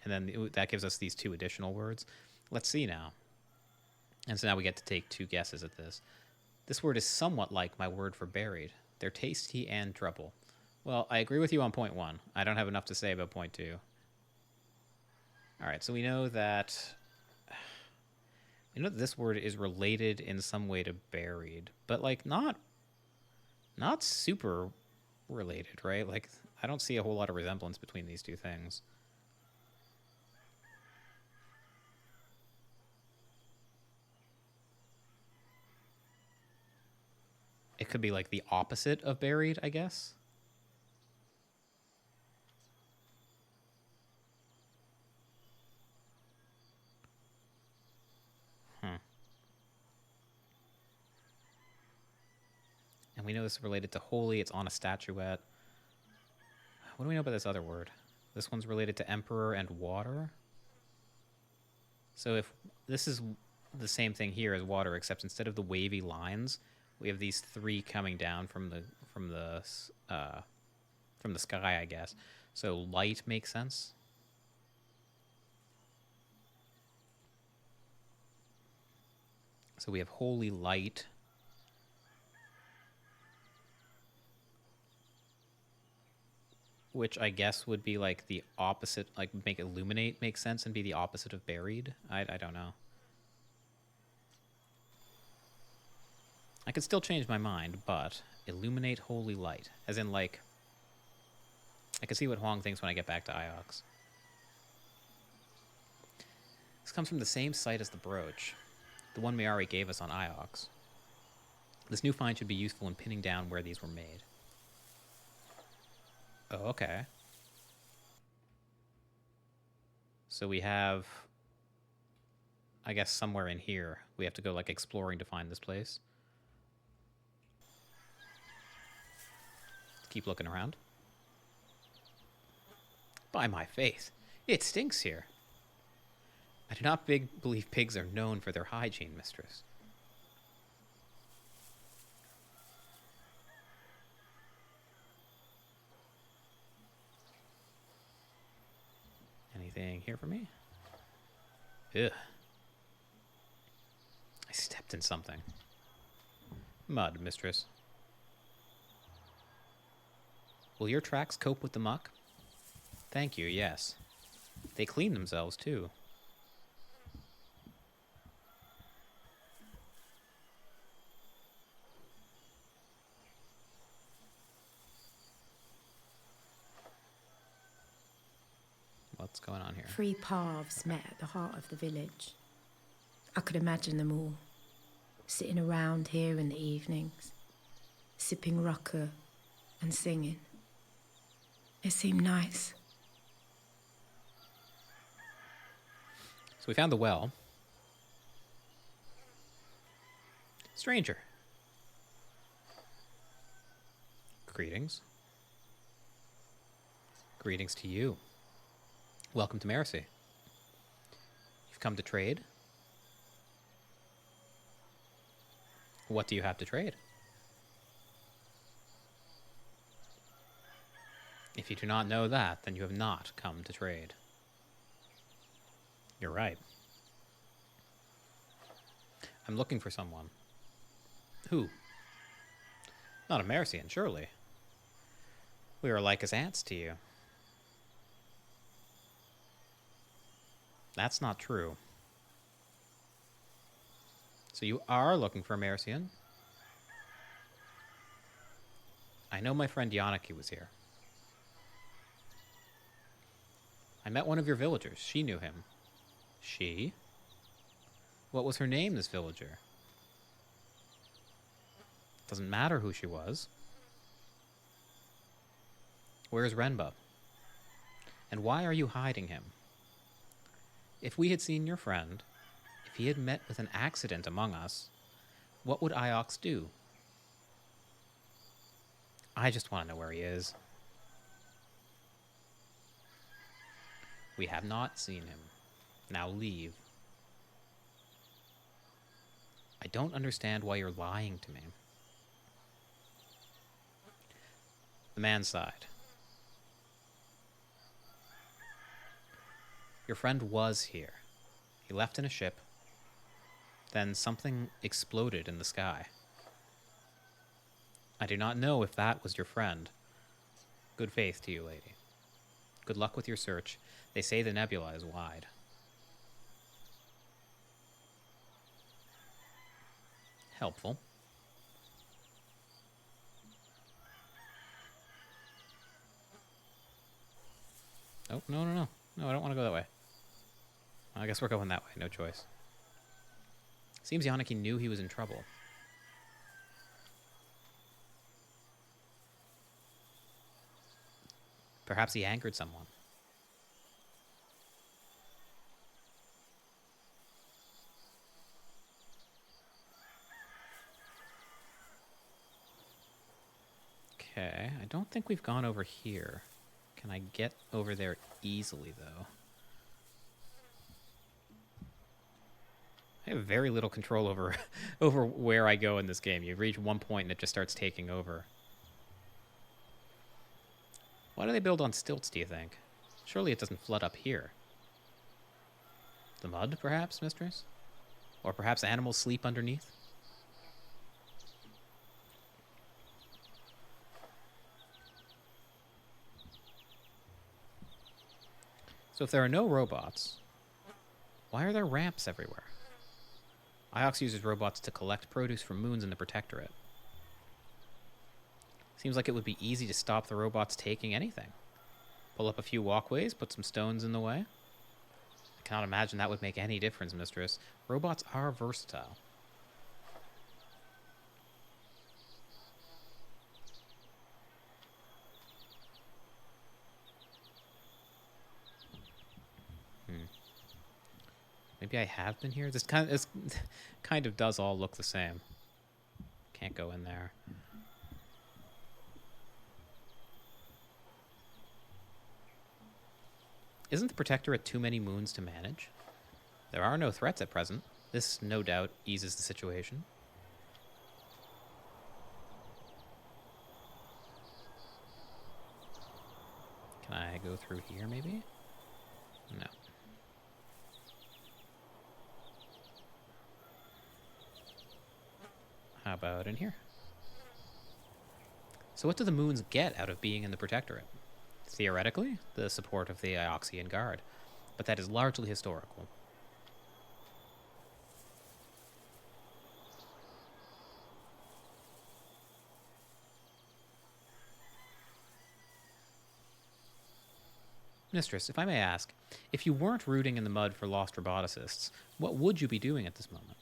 Speaker 1: And then that gives us these 2 additional words. Let's see now. And so now we get to take 2 guesses at this. This word is somewhat like my word for buried. They're tasty and trouble. Well, I agree with you on point 1. I don't have enough to say about point 2. All right, so we know that You know, this word is related in some way to buried, but like not super related, right? Like I don't see a whole lot of resemblance between these two things. It could be like the opposite of buried, I guess. Hmm. And we know this is related to holy. It's on a statuette. What do we know about this other word? This one's related to emperor and water. So if this is the same thing here as water, except instead of the wavy lines, we have these three coming down from the sky, I guess. So light makes sense. So we have holy light. Which I guess would be like the opposite, like make illuminate make sense and be the opposite of buried. I don't know. I could still change my mind, but illuminate holy light. As in, like, I can see what Huang thinks when I get back to Iox. This comes from the same site as the brooch, the one Mayari gave us on Iox. This new find should be useful in pinning down where these were made. Oh, okay. So we have, I guess, somewhere in here. We have to go, like, exploring to find this place. Keep looking around. By my faith, it stinks here. I do not believe pigs are known for their hygiene, mistress. Anything here for me? Ugh. I stepped in something. Mud, mistress. Will your tracks cope with the muck? Thank you, yes. They clean themselves, too. What's going on here?
Speaker 2: 3 paths met at the heart of the village. I could imagine them all, sitting around here in the evenings, sipping rucker and singing. It seemed nice.
Speaker 1: So we found the well. Stranger. Greetings. Greetings to you. Welcome to Mercy. You've come to trade? What do you have to trade? If you do not know that, then you have not come to trade. You're right. I'm looking for someone. Who? Not a Mercian, surely. We are like as ants to you. That's not true. So you are looking for a Mercian? I know my friend Yannicki was here. I met one of your villagers. She knew him. She? What was her name, this villager? Doesn't matter who she was. Where's Renba? And why are you hiding him? If we had seen your friend, if he had met with an accident among us, what would Iox do? I just want to know where he is. We have not seen him. Now leave. I don't understand why you're lying to me. The man sighed. Your friend was here. He left in a ship. Then something exploded in the sky. I do not know if that was your friend. Good faith to you, lady. Good luck with your search. They say the nebula is wide. helpful. Oh, no, no, no. No, I don't want to go that way. I guess we're going that way. No choice. Seems Yannicki knew he was in trouble. Perhaps he angered someone. Okay, I don't think we've gone over here. Can I get over there easily, though? I have very little control over over where I go in this game. You reach one point and it just starts taking over. Why do they build on stilts, do you think? Surely it doesn't flood up here. The mud, perhaps, mistress? Or perhaps animals sleep underneath? So if there are no robots, why are there ramps everywhere? Iox uses robots to collect produce from moons in the Protectorate. Seems like it would be easy to stop the robots taking anything. Pull up a few walkways, put some stones in the way. I cannot imagine that would make any difference, mistress. Robots are versatile. Maybe I have been here? This kind of does all look the same. Can't go in there. Isn't the Protectorate too many moons to manage? There are no threats at present. This, no doubt, eases the situation. Can I go through here, maybe? No. How about in here? So what do the moons get out of being in the Protectorate? Theoretically, the support of the Ioxian Guard, but that is largely historical. Mistress, if I may ask, if you weren't rooting in the mud for lost roboticists, what would you be doing at this moment?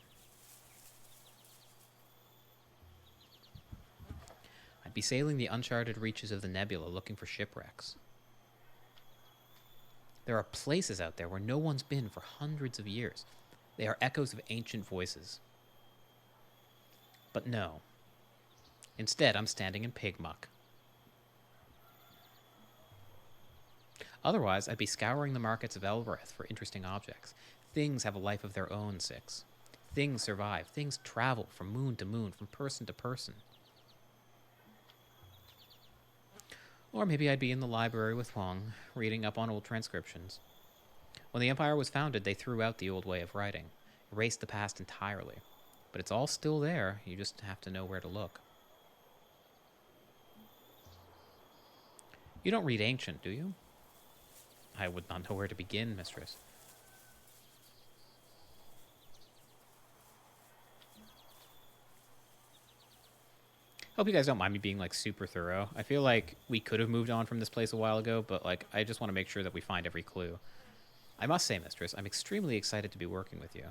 Speaker 1: I'd be sailing the uncharted reaches of the nebula looking for shipwrecks. There are places out there where no one's been for hundreds of years. They are echoes of ancient voices. But no. Instead, I'm standing in pig muck. Otherwise, I'd be scouring the markets of Elbereth for interesting objects. Things have a life of their own, Six. Things survive. Things travel from moon to moon, from person to person. Or maybe I'd be in the library with Huang, reading up on old transcriptions. When the Empire was founded, they threw out the old way of writing, erased the past entirely. But it's all still there, you just have to know where to look. You don't read Ancient, do you? I would not know where to begin, mistress. Hope you guys don't mind me being, like, super thorough. I feel like we could have moved on from this place a while ago, but, like, I just want to make sure that we find every clue. I must say, mistress, I'm extremely excited to be working with you.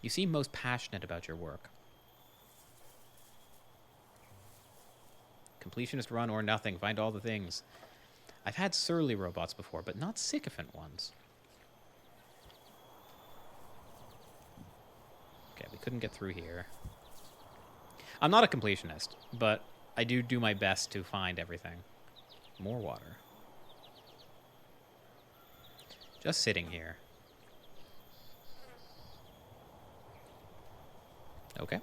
Speaker 1: You seem most passionate about your work. Completionist run or nothing, find all the things. I've had surly robots before, but not sycophant ones. Okay, we couldn't get through here. I'm not a completionist, but I do my best to find everything. More water. Just sitting here. Okay.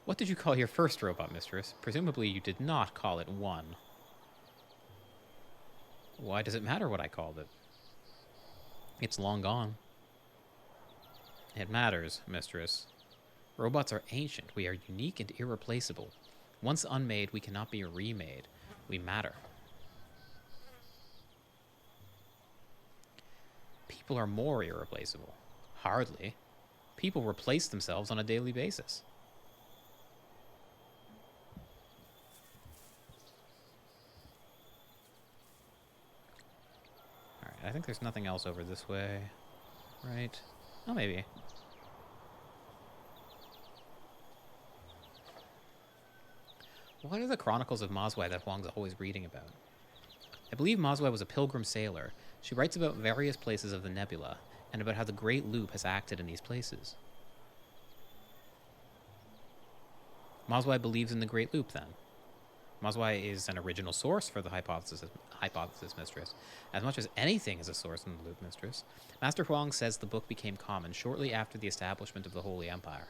Speaker 1: What did you call your first robot, mistress? Presumably you did not call it one. Why does it matter what I called it? It's long gone. It matters, mistress. Robots are ancient. We are unique and irreplaceable. Once unmade, we cannot be remade. We matter. People are more irreplaceable. Hardly. People replace themselves on a daily basis. Alright, I think there's nothing else over this way. Right? Oh, maybe. What are the chronicles of Mazwai that Huang's always reading about? I believe Mazwai was a pilgrim sailor. She writes about various places of the nebula, and about how the Great Loop has acted in these places. Mazwai believes in the Great Loop, then. Mazwai is an original source for the hypothesis mistress. As much as anything is a source in the Loop mistress, Master Huang says the book became common shortly after the establishment of the Holy Empire.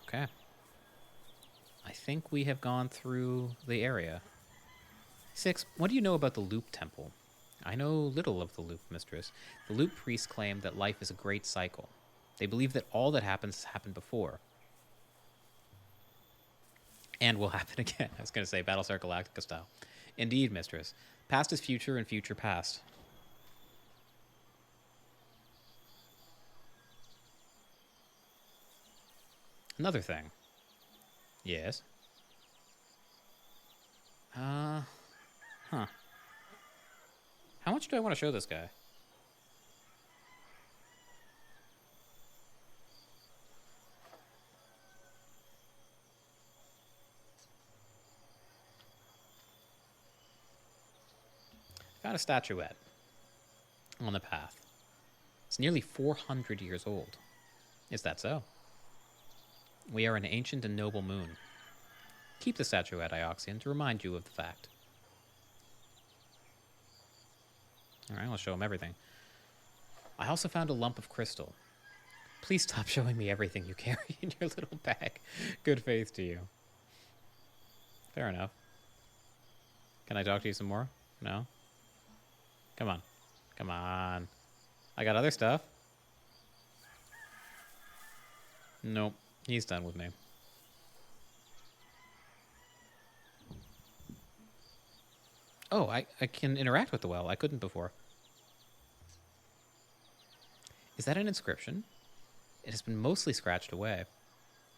Speaker 1: Okay. I think we have gone through the area. 6. What do you know about the Loop Temple? I know little of the Loop Mistress. The Loop priests claim that life is a great cycle. They believe that all that happens has happened before. And will happen again. I was going to say Battlestar Galactica style. Indeed, Mistress. Past is future and future past. Another thing. Yes. Huh. How much do I want to show this guy? Found a statuette on the path. It's nearly 400 years old. Is that so? We are an ancient and noble moon. Keep the statuette, Ioxian, to remind you of the fact. Alright, I'll show him everything. I also found a lump of crystal. Please stop showing me everything you carry in your little bag. Good faith to you. Fair enough. Can I talk to you some more? No? Come on. Come on. I got other stuff. Nope. He's done with me. Oh, I can interact with the well. I couldn't before. Is that an inscription? It has been mostly scratched away.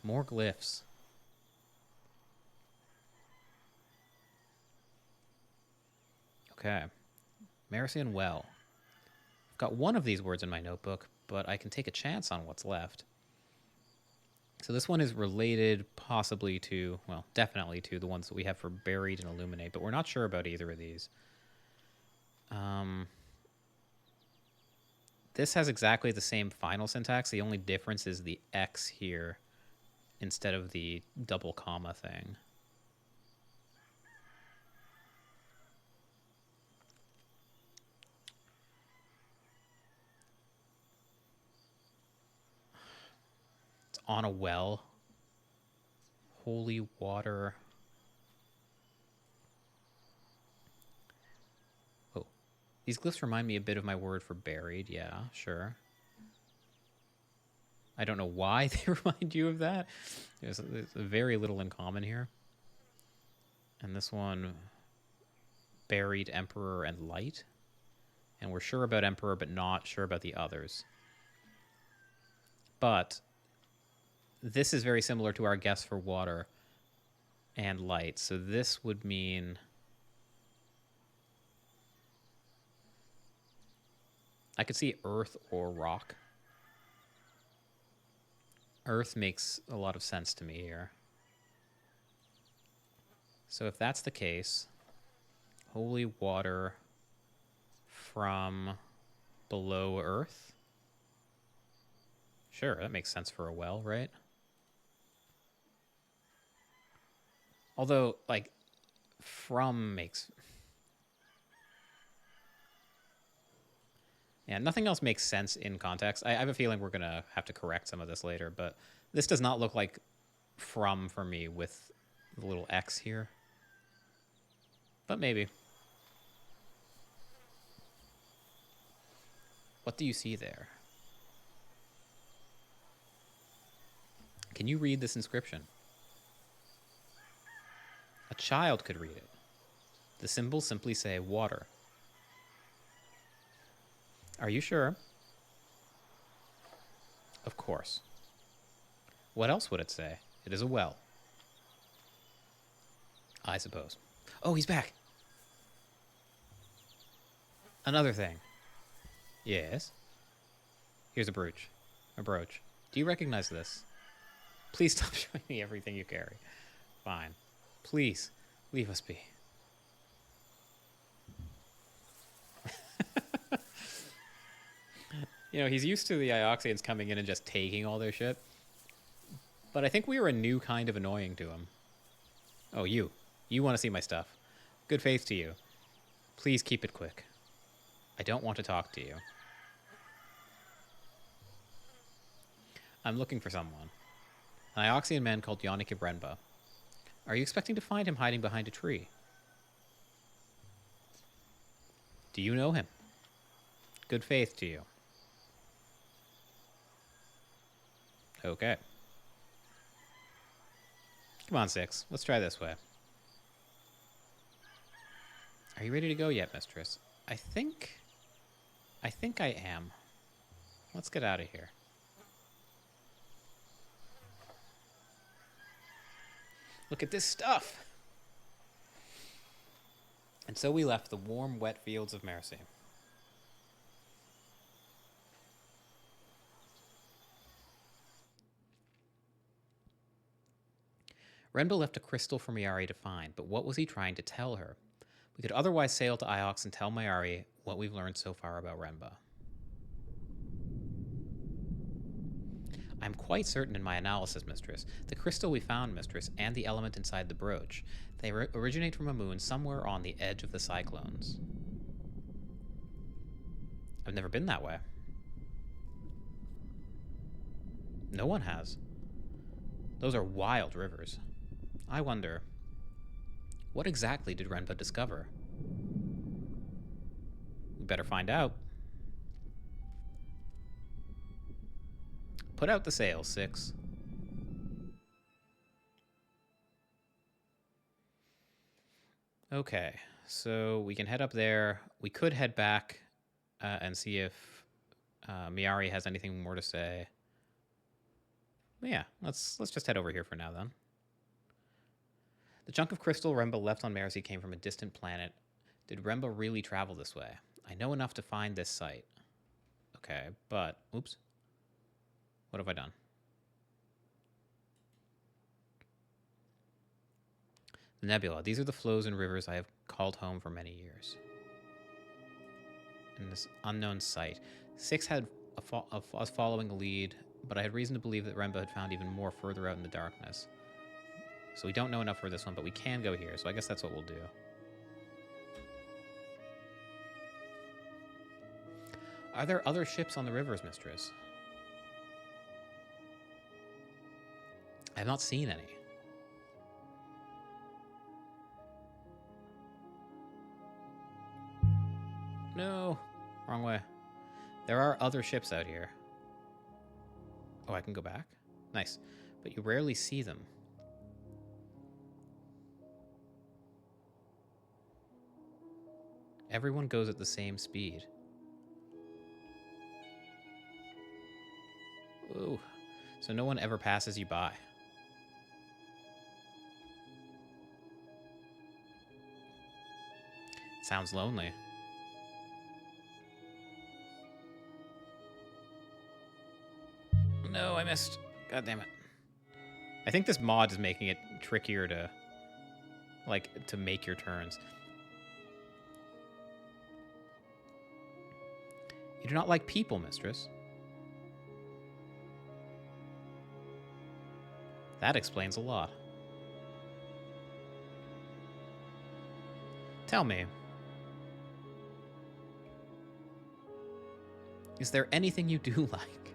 Speaker 1: More glyphs. Okay. Marician Well. I've got one of these words in my notebook, but I can take a chance on what's left. So this one is related possibly to, well, definitely to the ones that we have for Buried and Illuminate, but we're not sure about either of these. This has exactly the same final syntax. The only difference is the X here instead of the double comma thing. It's on a well. Holy water. Oh. These glyphs remind me a bit of my word for buried. Yeah, sure. I don't know why they remind you of that. There's very little in common here. And this one, Buried, Emperor, and Light. And we're sure about Emperor, but not sure about the others. But this is very similar to our guess for water and light. So this would mean... I could see earth or rock. Earth makes a lot of sense to me here. So if that's the case, holy water from below earth? Sure, that makes sense for a well, right? Although, like, from makes... Yeah, nothing else makes sense in context. I have a feeling we're going to have to correct some of this later, but this does not look like from for me with the little X here. But maybe. What do you see there? Can you read this inscription? A child could read it. The symbols simply say water. Are you sure? Of course. What else would it say? It is a well. I suppose. Oh, he's back. Another thing. Yes? Here's a brooch. A brooch. Do you recognize this? Please stop showing me everything you carry. Fine. Please, leave us be. You know, he's used to the Ioxians coming in and just taking all their shit. But I think we were a new kind of annoying to him. Oh, you. You want to see my stuff. Good faith to you. Please keep it quick. I don't want to talk to you. I'm looking for someone. An Ioxian man called Yannick Ibrenba. Are you expecting to find him hiding behind a tree? Do you know him? Good faith to you. Okay. Come on, Six. Let's try this way. Are you ready to go yet, mistress? I think I am. Let's get out of here. Look at this stuff! And so we left the warm, wet fields of Mercy. Renba left a crystal for Mayari to find, but what was he trying to tell her? We could otherwise sail to Iox and tell Mayari what we've learned so far about Renba. I'm quite certain in my analysis, mistress. The crystal we found, mistress, and the element inside the brooch, they originate from a moon somewhere on the edge of the cyclones. I've never been that way. No one has. Those are wild rivers. I wonder, what exactly did Renba discover? We better find out. Put out the sails, Six. Okay, so we can head up there. We could head back and see if Mayari has anything more to say. But yeah, let's just head over here for now then. The chunk of crystal Remba left on Mercy came from a distant planet. Did Remba really travel this way? I know enough to find this site. Okay, but oops. What have I done? The nebula. These are the flows and rivers I have called home for many years. In this unknown site, Six had was following a lead, but I had reason to believe that Remba had found even more further out in the darkness. So we don't know enough for this one, but we can go here, so I guess that's what we'll do. Are there other ships on the rivers, mistress? I have not seen any. No, wrong way. There are other ships out here. Oh, I can go back? Nice. But you rarely see them. Everyone goes at the same speed. Ooh, so no one ever passes you by. Sounds lonely. No, I missed. God damn it. I think this mod is making it trickier to, to make your turns. You do not like people, mistress. That explains a lot. Tell me, is there anything you do like?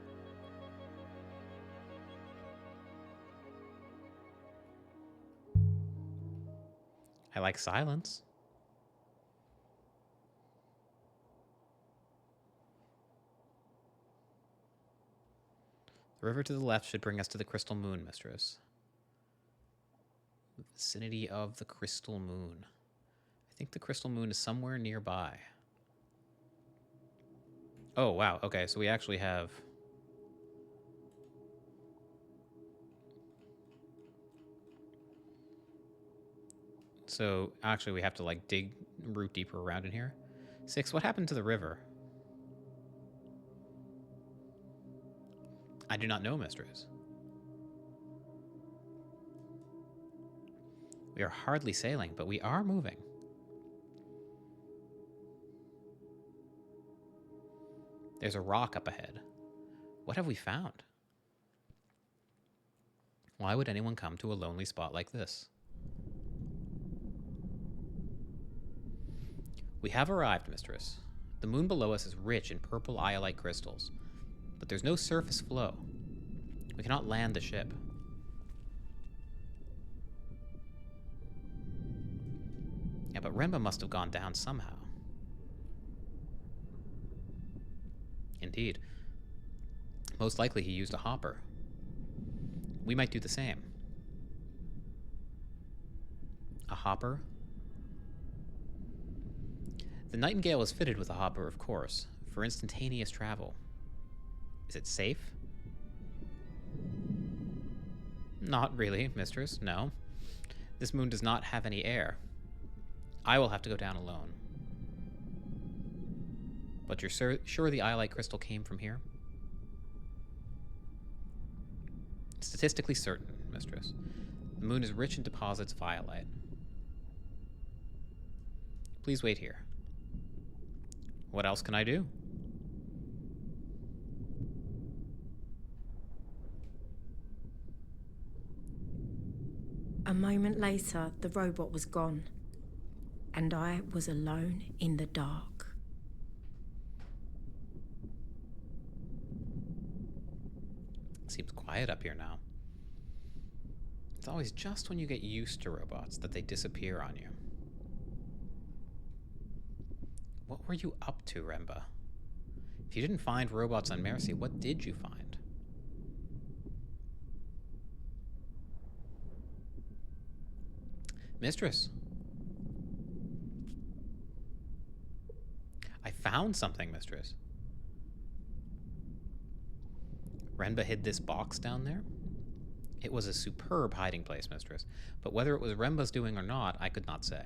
Speaker 1: I like silence. The river to the left should bring us to the Crystal Moon, mistress. The vicinity of the Crystal Moon. I think the crystal moon is somewhere nearby. Oh, wow. Okay, so we actually have... So, actually, we have to, like, dig root deeper around in here. 6, what happened to the river? I do not know, mistress. We are hardly sailing, but we are moving. There's a rock up ahead. What have we found? Why would anyone come to a lonely spot like this? We have arrived, mistress. The moon below us is rich in purple iolite crystals, but there's no surface flow. We cannot land the ship. Yeah, but Remba must have gone down somehow. Indeed. Most likely he used a hopper. We might do the same. A hopper? The Nightingale is fitted with a hopper, of course, for instantaneous travel. Is it safe? Not really, mistress, no. This moon does not have any air. I will have to go down alone. But you're sure the iolite crystal came from here? Statistically certain, mistress. The moon is rich in deposits of iolite. Please wait here. What else can I do?
Speaker 2: A moment later, the robot was gone, and I was alone in the dark.
Speaker 1: Seems quiet up here now. It's always just when you get used to robots that they disappear on you. What were you up to, Remba? If you didn't find robots on Mercy, what did you find? Mistress. I found something, mistress. Remba hid this box down there? It was a superb hiding place, mistress, but whether it was Remba's doing or not, I could not say.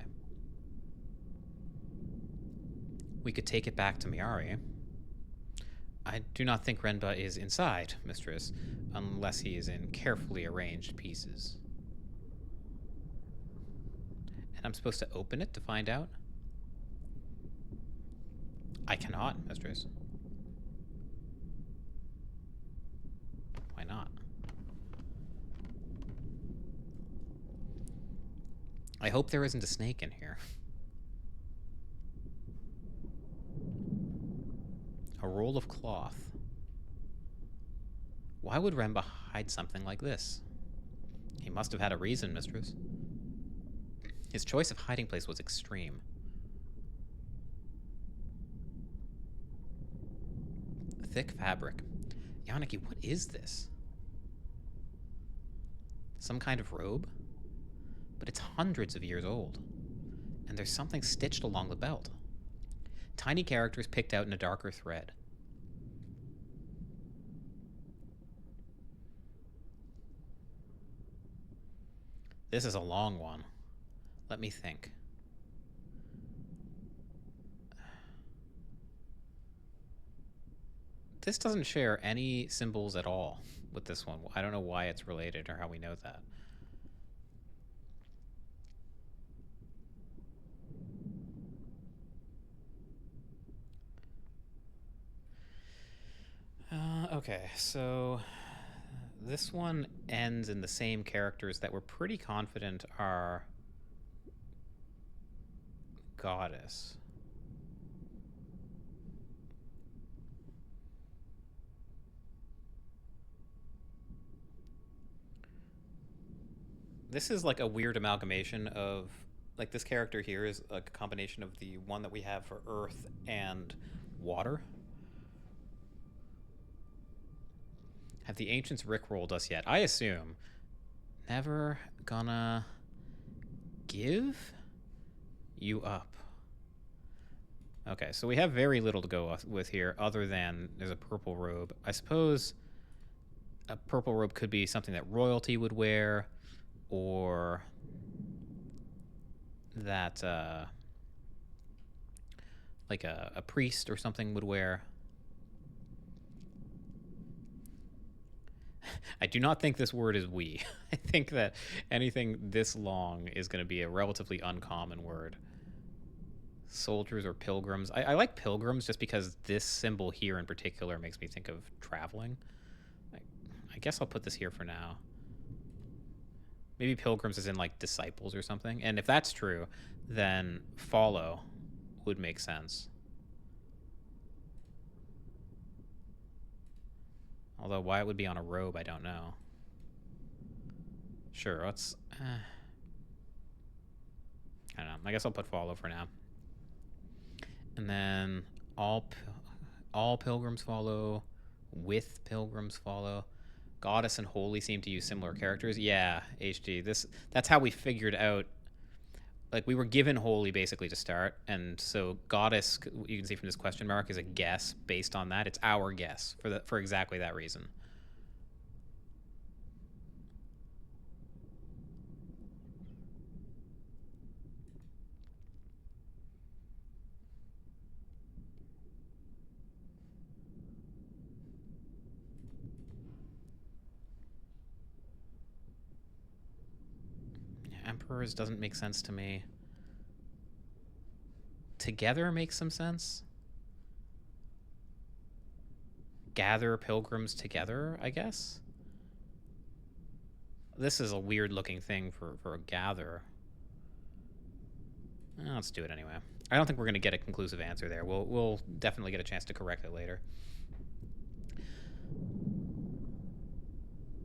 Speaker 1: We could take it back to Miari. I do not think Remba is inside, mistress, unless he is in carefully arranged pieces. And I'm supposed to open it to find out? I cannot, mistress. Why not? I hope there isn't a snake in here. A roll of cloth. Why would Remba hide something like this? He must have had a reason, mistress. His choice of hiding place was extreme. Thick fabric. Yannicki, what is this? Some kind of robe? But it's hundreds of years old. And there's something stitched along the belt. Tiny characters picked out in a darker thread. This is a long one. Let me think. This doesn't share any symbols at all with this one. I don't know why it's related or how we know that. Okay, so this one ends in the same characters that we're pretty confident are goddess. This is like a weird amalgamation of, like, this character here is a combination of the one that we have for earth and water. Have the ancients rickrolled us yet? I assume. Never gonna give? You up. Okay, so we have very little to go with here other than there's a purple robe. I suppose a purple robe could be something that royalty would wear, or that like a priest or something would wear. I do not think this word is we. I think that anything this long is going to be a relatively uncommon word. Soldiers or pilgrims. I like pilgrims just because this symbol here in particular makes me think of traveling. I guess I'll put this here for now. Maybe pilgrims is in like disciples or something. And if that's true, then follow would make sense. Although why it would be on a robe, I don't know. Sure, let's... I don't know. I guess I'll put follow for now. And then all pilgrims follow. With pilgrims follow. Goddess and holy seem to use similar characters. Yeah, HG. That's how we figured out... Like, we were given holy basically to start, and so goddess, you can see from this question mark, is a guess based on that. It's our guess for exactly that reason. Emperors doesn't make sense to me. Together makes some sense. Gather pilgrims together, I guess. This is a weird looking thing for a gather. Let's do it anyway. I don't think we're going to get a conclusive answer there. We'll definitely get a chance to correct it later.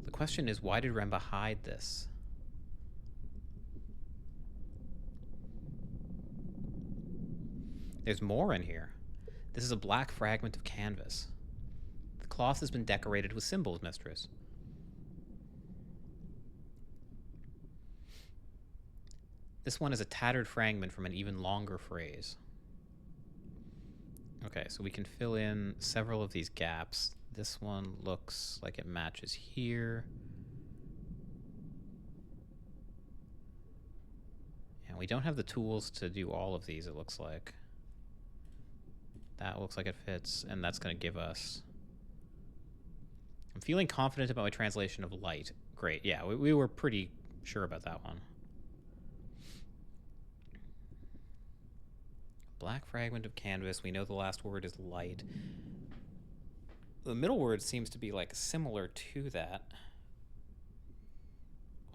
Speaker 1: The question is, why did Remba hide this? There's more in here. This is a black fragment of canvas. The cloth has been decorated with symbols, mistress. This one is a tattered fragment from an even longer phrase. Okay, so we can fill in several of these gaps. This one looks like it matches here. And we don't have the tools to do all of these, it looks like. That looks like it fits, and that's going to give us... I'm feeling confident about my translation of light. Great, yeah, we were pretty sure about that one. Black fragment of canvas. We know the last word is light. The middle word seems to be like similar to that.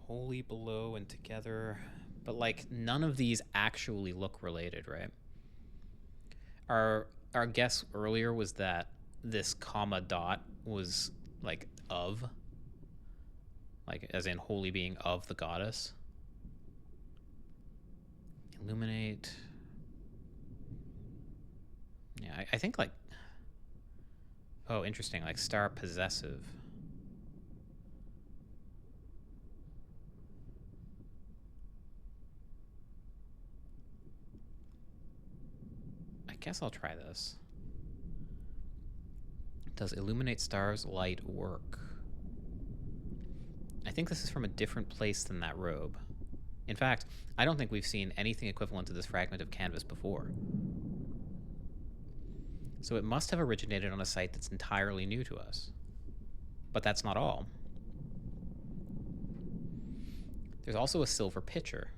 Speaker 1: Holy below and together. But like none of these actually look related, right? Our guess earlier was that this comma dot was like of, like as in holy being of the goddess. Illuminate. Yeah, I think like, oh, interesting, like star possessive. I guess I'll try this. Does illuminate stars light work? I think this is from a different place than that robe. In fact, I don't think we've seen anything equivalent to this fragment of canvas before. So it must have originated on a site that's entirely new to us. But that's not all. There's also a silver pitcher.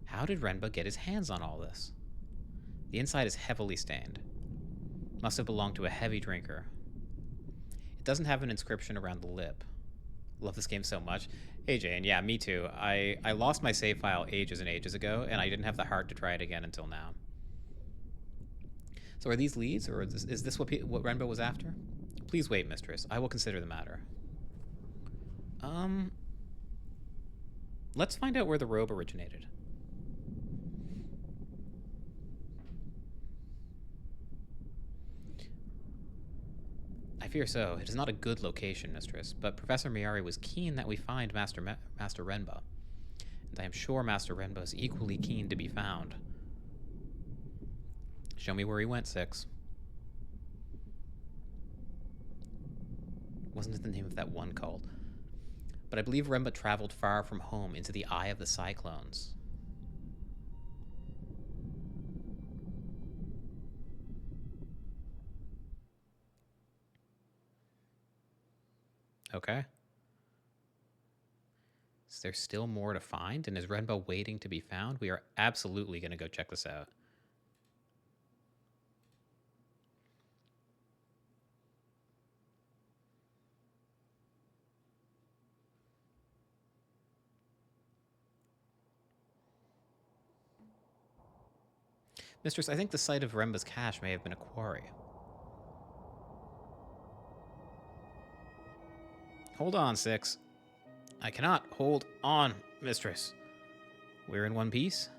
Speaker 1: How did Renba get his hands on all this? The inside is heavily stained. Must have belonged to a heavy drinker. It doesn't have an inscription around the lip. Love this game so much. Hey Jane, yeah, me too. I lost my save file ages and ages ago, and I didn't have the heart to try it again until now. So are these leads, or is this what Renba was after? Please wait, mistress. I will consider the matter. Let's find out where the robe originated. I fear so. It is not a good location, mistress, but Professor Miyari was keen that we find Master Renba. And I am sure Master Renba is equally keen to be found. Show me where he went, 6. Wasn't it the name of that one called? But I believe Remba traveled far from home into the eye of the cyclones. Okay. Is there still more to find? And is Renba waiting to be found? We are absolutely going to go check this out. Mistress, I think the site of Remba's cache may have been a quarry. Hold on, 6. I cannot hold on, Mistress. We're in one piece.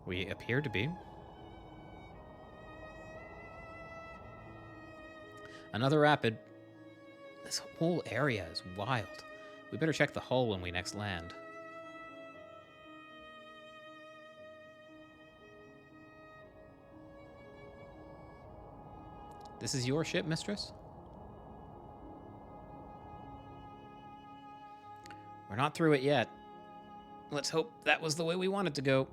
Speaker 1: We appear to be. Another rapid. This whole area is wild. We better check the hull when we next land. This is your ship, Mistress? We're not through it yet. Let's hope that was the way we wanted to go.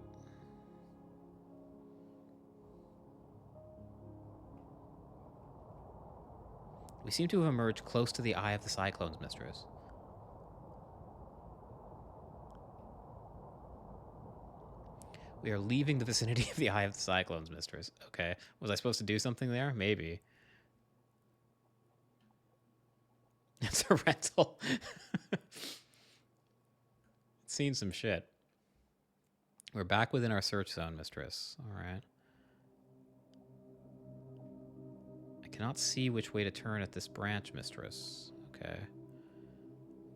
Speaker 1: We seem to have emerged close to the eye of the cyclones, Mistress. We are leaving the vicinity of the eye of the cyclones, Mistress. Okay. Was I supposed to do something there? Maybe. It's a rental. Seen some shit. We're back within our search zone, Mistress. All right. I cannot see which way to turn at this branch, Mistress. Okay.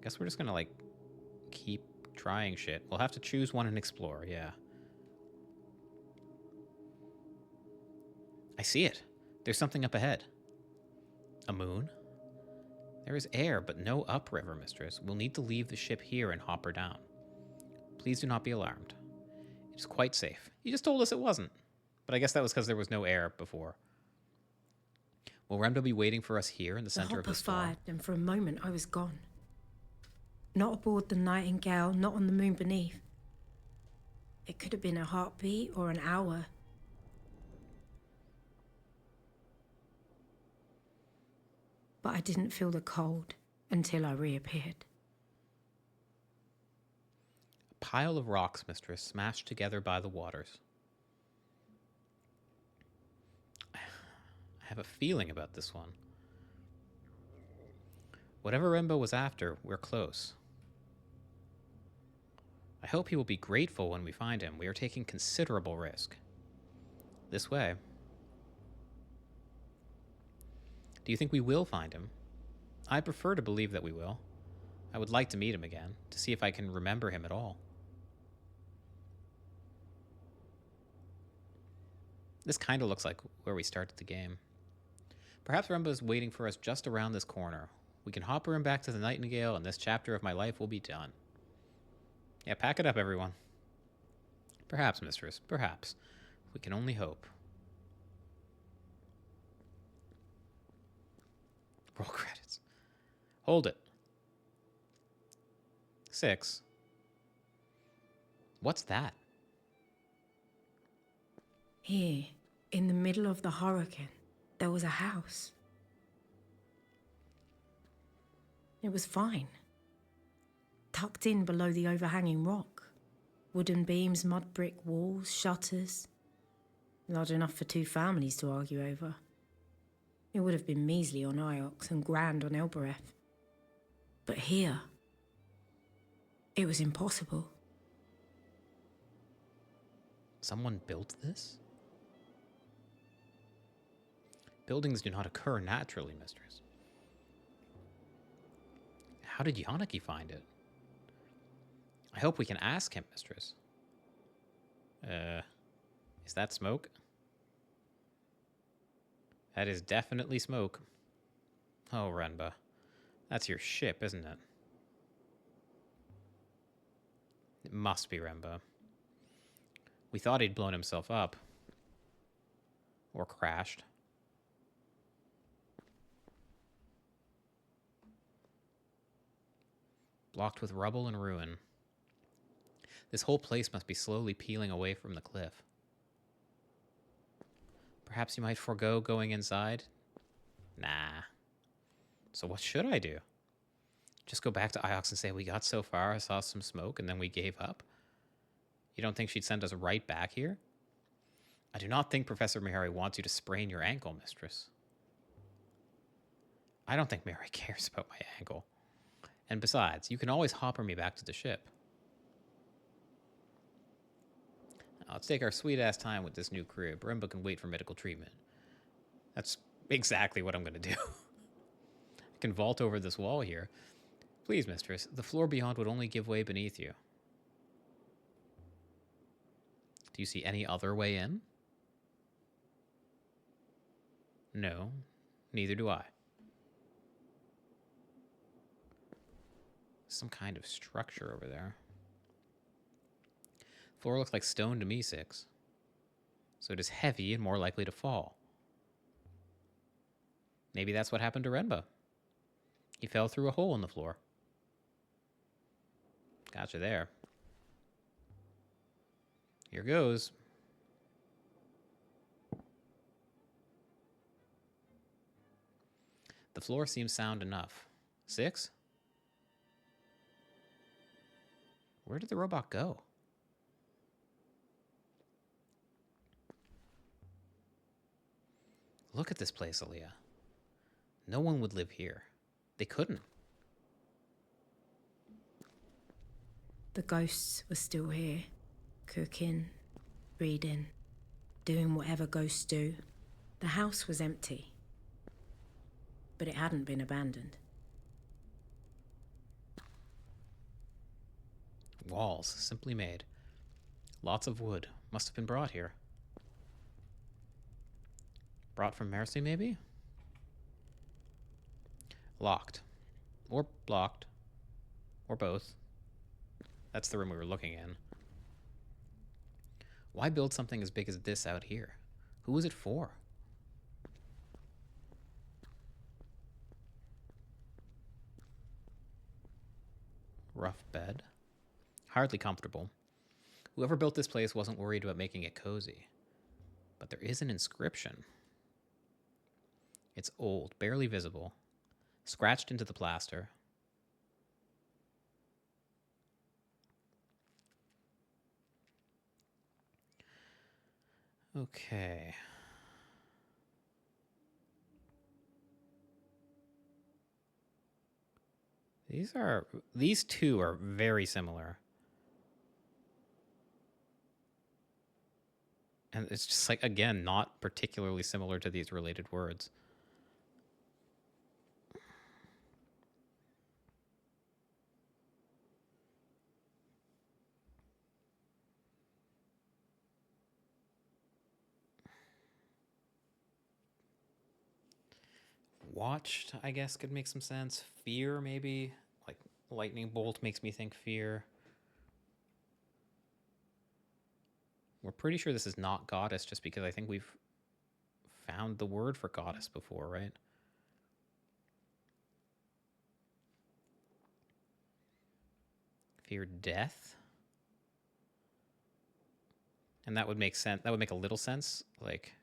Speaker 1: Guess we're just gonna, like, keep trying shit. We'll have to choose one and explore, yeah. I see it. There's something up ahead. A moon? There is air, but no upriver, Mistress. We'll need to leave the ship here and hop her down. Please do not be alarmed. It is quite safe. You just told us it wasn't. But I guess that was because there was no air before. Will Remdo be waiting for us here in the center of the storm?
Speaker 2: Fired, and for a moment I was gone. Not aboard the Nightingale, not on the moon beneath. It could have been a heartbeat or an hour. But I didn't feel the cold until I reappeared.
Speaker 1: A pile of rocks, Mistress, smashed together by the waters. I have a feeling about this one. Whatever Rembo was after, we're close. I hope he will be grateful when we find him. We are taking considerable risk. This way. Do you think we will find him? I prefer to believe that we will. I would like to meet him again, to see if I can remember him at all. This kind of looks like where we started the game. Perhaps Rembo is waiting for us just around this corner. We can hop her him back to the Nightingale, and this chapter of my life will be done. Yeah, pack it up, everyone. Perhaps, Mistress, perhaps. We can only hope. Roll credits. Hold it. 6. What's that?
Speaker 2: Here, in the middle of the hurricane, there was a house. It was fine. Tucked in below the overhanging rock. Wooden beams, mud brick walls, shutters. Large enough for 2 families to argue over. It would have been measly on Iox and grand on Elbereth. But here, it was impossible.
Speaker 1: Someone built this? Buildings do not occur naturally, Mistress. How did Yanaki find it? I hope we can ask him, Mistress. Is that smoke? That is definitely smoke. Oh, Renba. That's your ship, isn't it? It must be Renba. We thought he'd blown himself up. Or crashed. Blocked with rubble and ruin. This whole place must be slowly peeling away from the cliff. Perhaps you might forego going inside? Nah. So what should I do? Just go back to Iox and say we got so far, I saw some smoke, and then we gave up? You don't think she'd send us right back here? I do not think Professor Mary wants you to sprain your ankle, mistress. I don't think Mary cares about my ankle. And besides, you can always hopper me back to the ship. Now, let's take our sweet-ass time with this new crib. Remba can wait for medical treatment. That's exactly what I'm going to do. I can vault over this wall here. Please, mistress, the floor beyond would only give way beneath you. Do you see any other way in? No, neither do I. Some kind of structure over there. Floor looks like stone to me, 6. So it is heavy and more likely to fall. Maybe that's what happened to Renba. He fell through a hole in the floor. Gotcha there. Here goes. The floor seems sound enough. 6? Where did the robot go? Look at this place, Aaliyah. No one would live here. They couldn't.
Speaker 2: The ghosts were still here, cooking, reading, doing whatever ghosts do. The house was empty, but it hadn't been abandoned.
Speaker 1: Walls, simply made. Lots of wood. Must have been brought here. Brought from Mercy, maybe? Locked. Or blocked. Or both. That's the room we were looking in. Why build something as big as this out here? Who was it for? Rough bed. Hardly comfortable. Whoever built this place wasn't worried about making it cozy. But there is an inscription. It's old, barely visible. Scratched into the plaster. Okay. These two are very similar. And it's just like, again, not particularly similar to these related words. Watched, I guess, could make some sense. Fear, maybe. Like, lightning bolt makes me think fear. We're pretty sure this is not goddess, just because I think we've found the word for goddess before, right? Fear death. And that would make sense. That would make a little sense, like,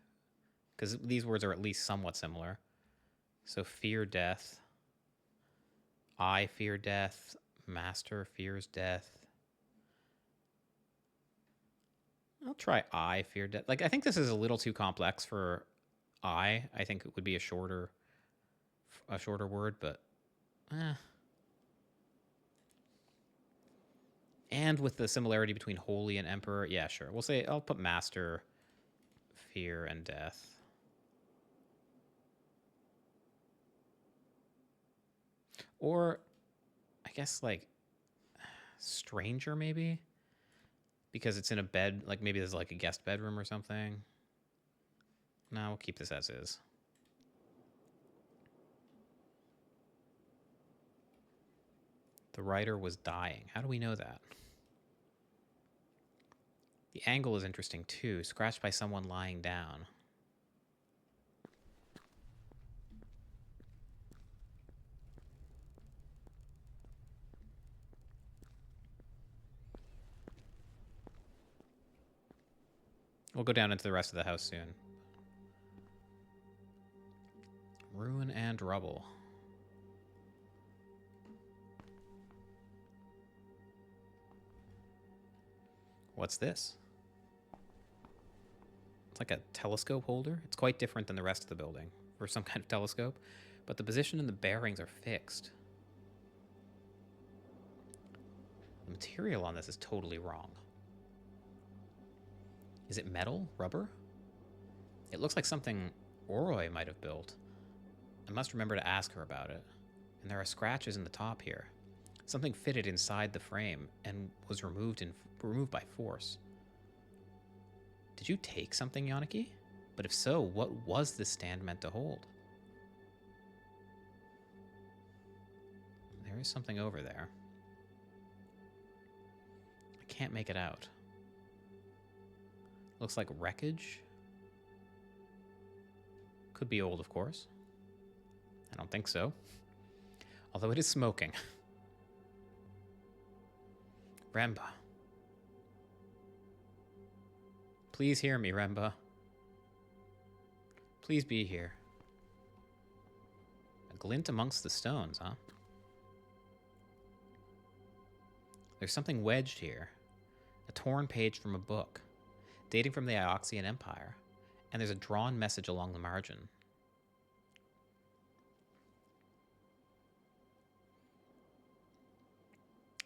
Speaker 1: because these words are at least somewhat similar. So fear death. I fear death. Master fears death. I'll try I fear death. Like, I think this is a little too complex for I. I think it would be a shorter word, but And with the similarity between holy and emperor, yeah, sure. We'll say I'll put master, fear, and death. Or I guess like stranger maybe, because it's in a bed, like maybe there's like a guest bedroom or something. No, we'll keep this as is. The writer was dying. How do we know that? The angle is interesting too, scratched by someone lying down. We'll go down into the rest of the house soon. Ruin and rubble. What's this? It's like a telescope holder. It's quite different than the rest of the building for some kind of telescope, but the position and the bearings are fixed. The material on this is totally wrong. Is it metal? Rubber? It looks like something Oroi might have built. I must remember to ask her about it. And there are scratches in the top here. Something fitted inside the frame and was removed by force. Did you take something, Yannicki? But if so, what was this stand meant to hold? There is something over there. I can't make it out. Looks like wreckage. Could be old, of course. I don't think so. Although it is smoking. Remba. Please hear me, Remba. Please be here. A glint amongst the stones, huh? There's something wedged here. A torn page from a book, dating from the Ioxian Empire, and there's a drawn message along the margin.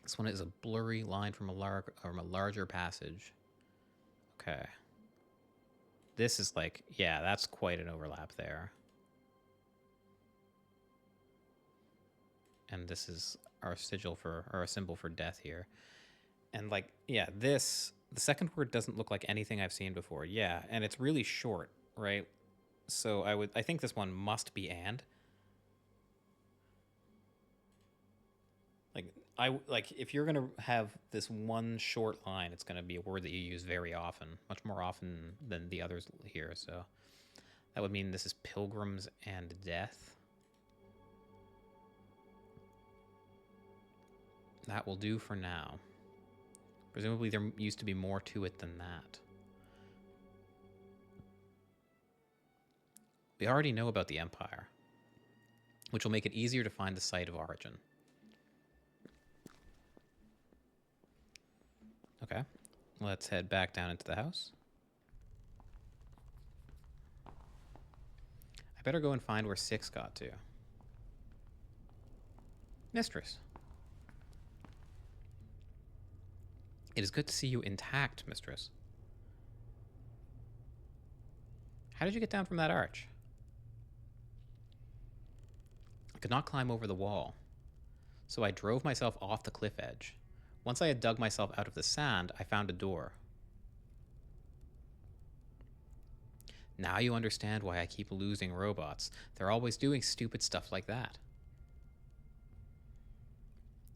Speaker 1: This one is a blurry line from a larger passage. Okay. This is like, yeah, that's quite an overlap there. And this is our sigil for, or a symbol for death here. And like, yeah, this, the second word doesn't look like anything I've seen before. Yeah, and it's really short, right? So I think this one must be and. Like if you're gonna have this one short line, it's gonna be a word that you use very often, much more often than the others here. So that would mean this is pilgrims and death. That will do for now. Presumably there used to be more to it than that. We already know about the Empire, which will make it easier to find the site of origin. Okay, let's head back down into the house. I better go and find where 6 got to. Mistress. It is good to see you intact, Mistress. How did you get down from that arch? I could not climb over the wall, so I drove myself off the cliff edge. Once I had dug myself out of the sand, I found a door. Now you understand why I keep losing robots. They're always doing stupid stuff like that.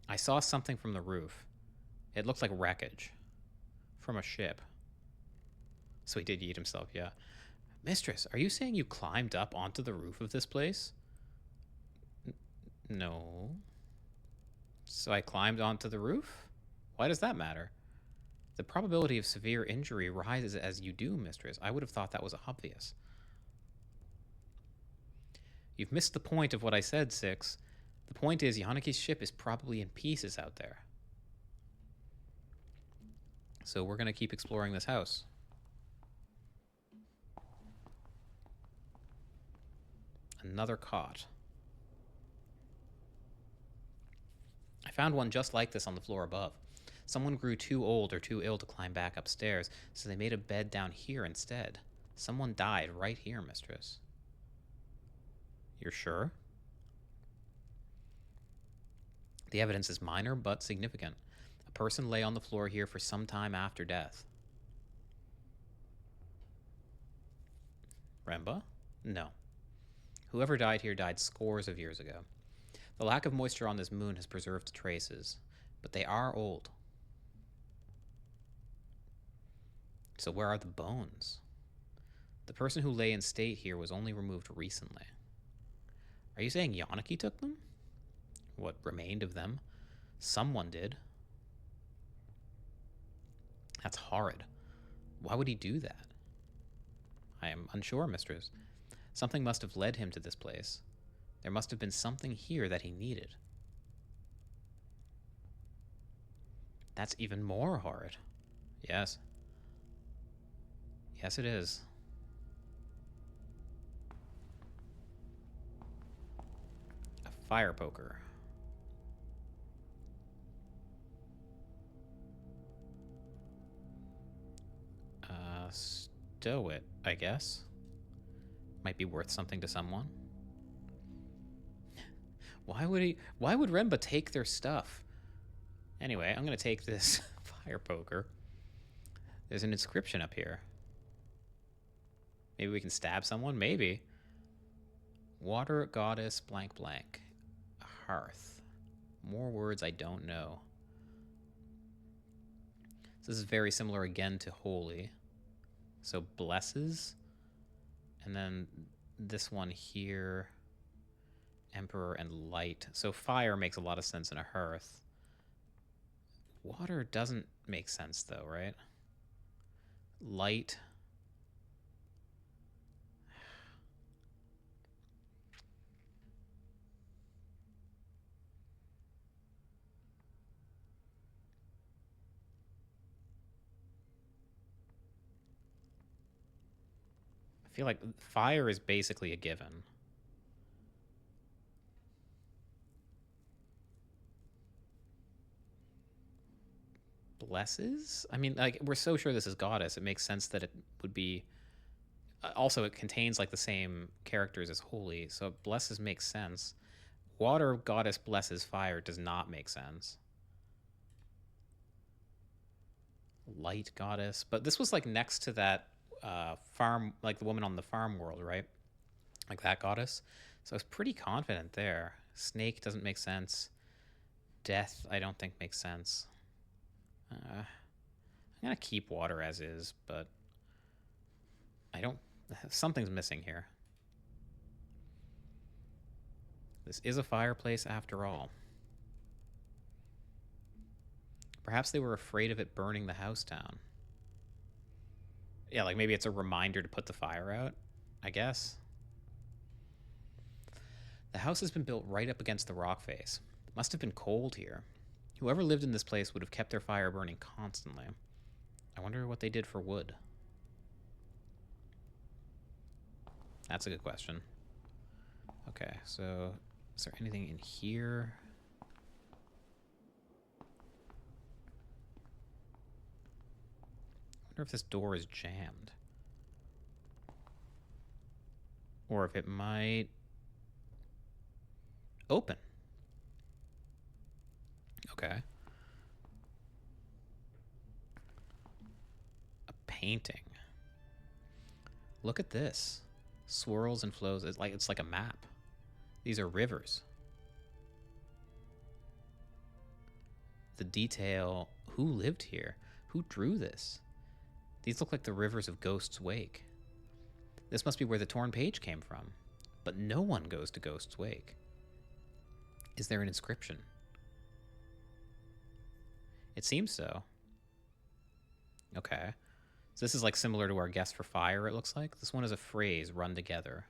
Speaker 1: I saw something from the roof. It looked like wreckage. From a ship. So he did eat himself, yeah. Mistress, are you saying you climbed up onto the roof of this place? No. So I climbed onto the roof? Why does that matter? The probability of severe injury rises as you do, Mistress. I would have thought that was obvious. You've missed the point of what I said, 6. The point is, Yannicki's ship is probably in pieces out there. So we're going to keep exploring this house. Another cot. I found one just like this on the floor above. Someone grew too old or too ill to climb back upstairs, so they made a bed down here instead. Someone died right here, Mistress. You're sure? The evidence is minor but significant. A person lay on the floor here for some time after death. Remba? No. Whoever died here died scores of years ago. The lack of moisture on this moon has preserved traces, but they are old. So where are the bones? The person who lay in state here was only removed recently. Are you saying Yaniki took them? What remained of them? Someone did. That's horrid. Why would he do that? I am unsure, mistress. Something must have led him to this place. There must have been something here that he needed. That's even more horrid. Yes. Yes, it is. A fire poker. Stow it, I guess. Might be worth something to someone. Why would Renba take their stuff? Anyway, I'm gonna take this fire poker. There's an inscription up here. Maybe we can stab someone? Maybe. Water goddess blank blank. Hearth. More words I don't know. So this is very similar again to holy. So blesses. And then this one here. Emperor and light. So fire makes a lot of sense in a hearth. Water doesn't make sense though, right? Light. I feel like fire is basically a given. Blesses? I mean, like, we're so sure this is goddess. It makes sense that it would be... Also, it contains, like, the same characters as holy, so blesses makes sense. Water goddess blesses fire does not make sense. Light goddess. But this was, like, next to that farm, like, the woman on the farm world, right? Like, that goddess. So I was pretty confident there. Snake doesn't make sense. Death, I don't think makes sense. I'm gonna keep water as is, but I don't... Something's missing here. This is a fireplace after all. Perhaps they were afraid of it burning the house down. Yeah, like maybe it's a reminder to put the fire out, I guess. The house has been built right up against the rock face. It must have been cold here. Whoever lived in this place would have kept their fire burning constantly. I wonder what they did for wood. That's a good question. Okay, so is there anything in here? I wonder if this door is jammed. Or if it might open. Okay. A painting. Look at this. Swirls and flows. It's like a map. These are rivers. The detail. Who lived here? Who drew this? These look like the rivers of Ghost's Wake. This must be where the torn page came from. But no one goes to Ghost's Wake. Is there an inscription? It seems so. Okay. So this is like similar to our guess for fire, it looks like. This one is a phrase run together.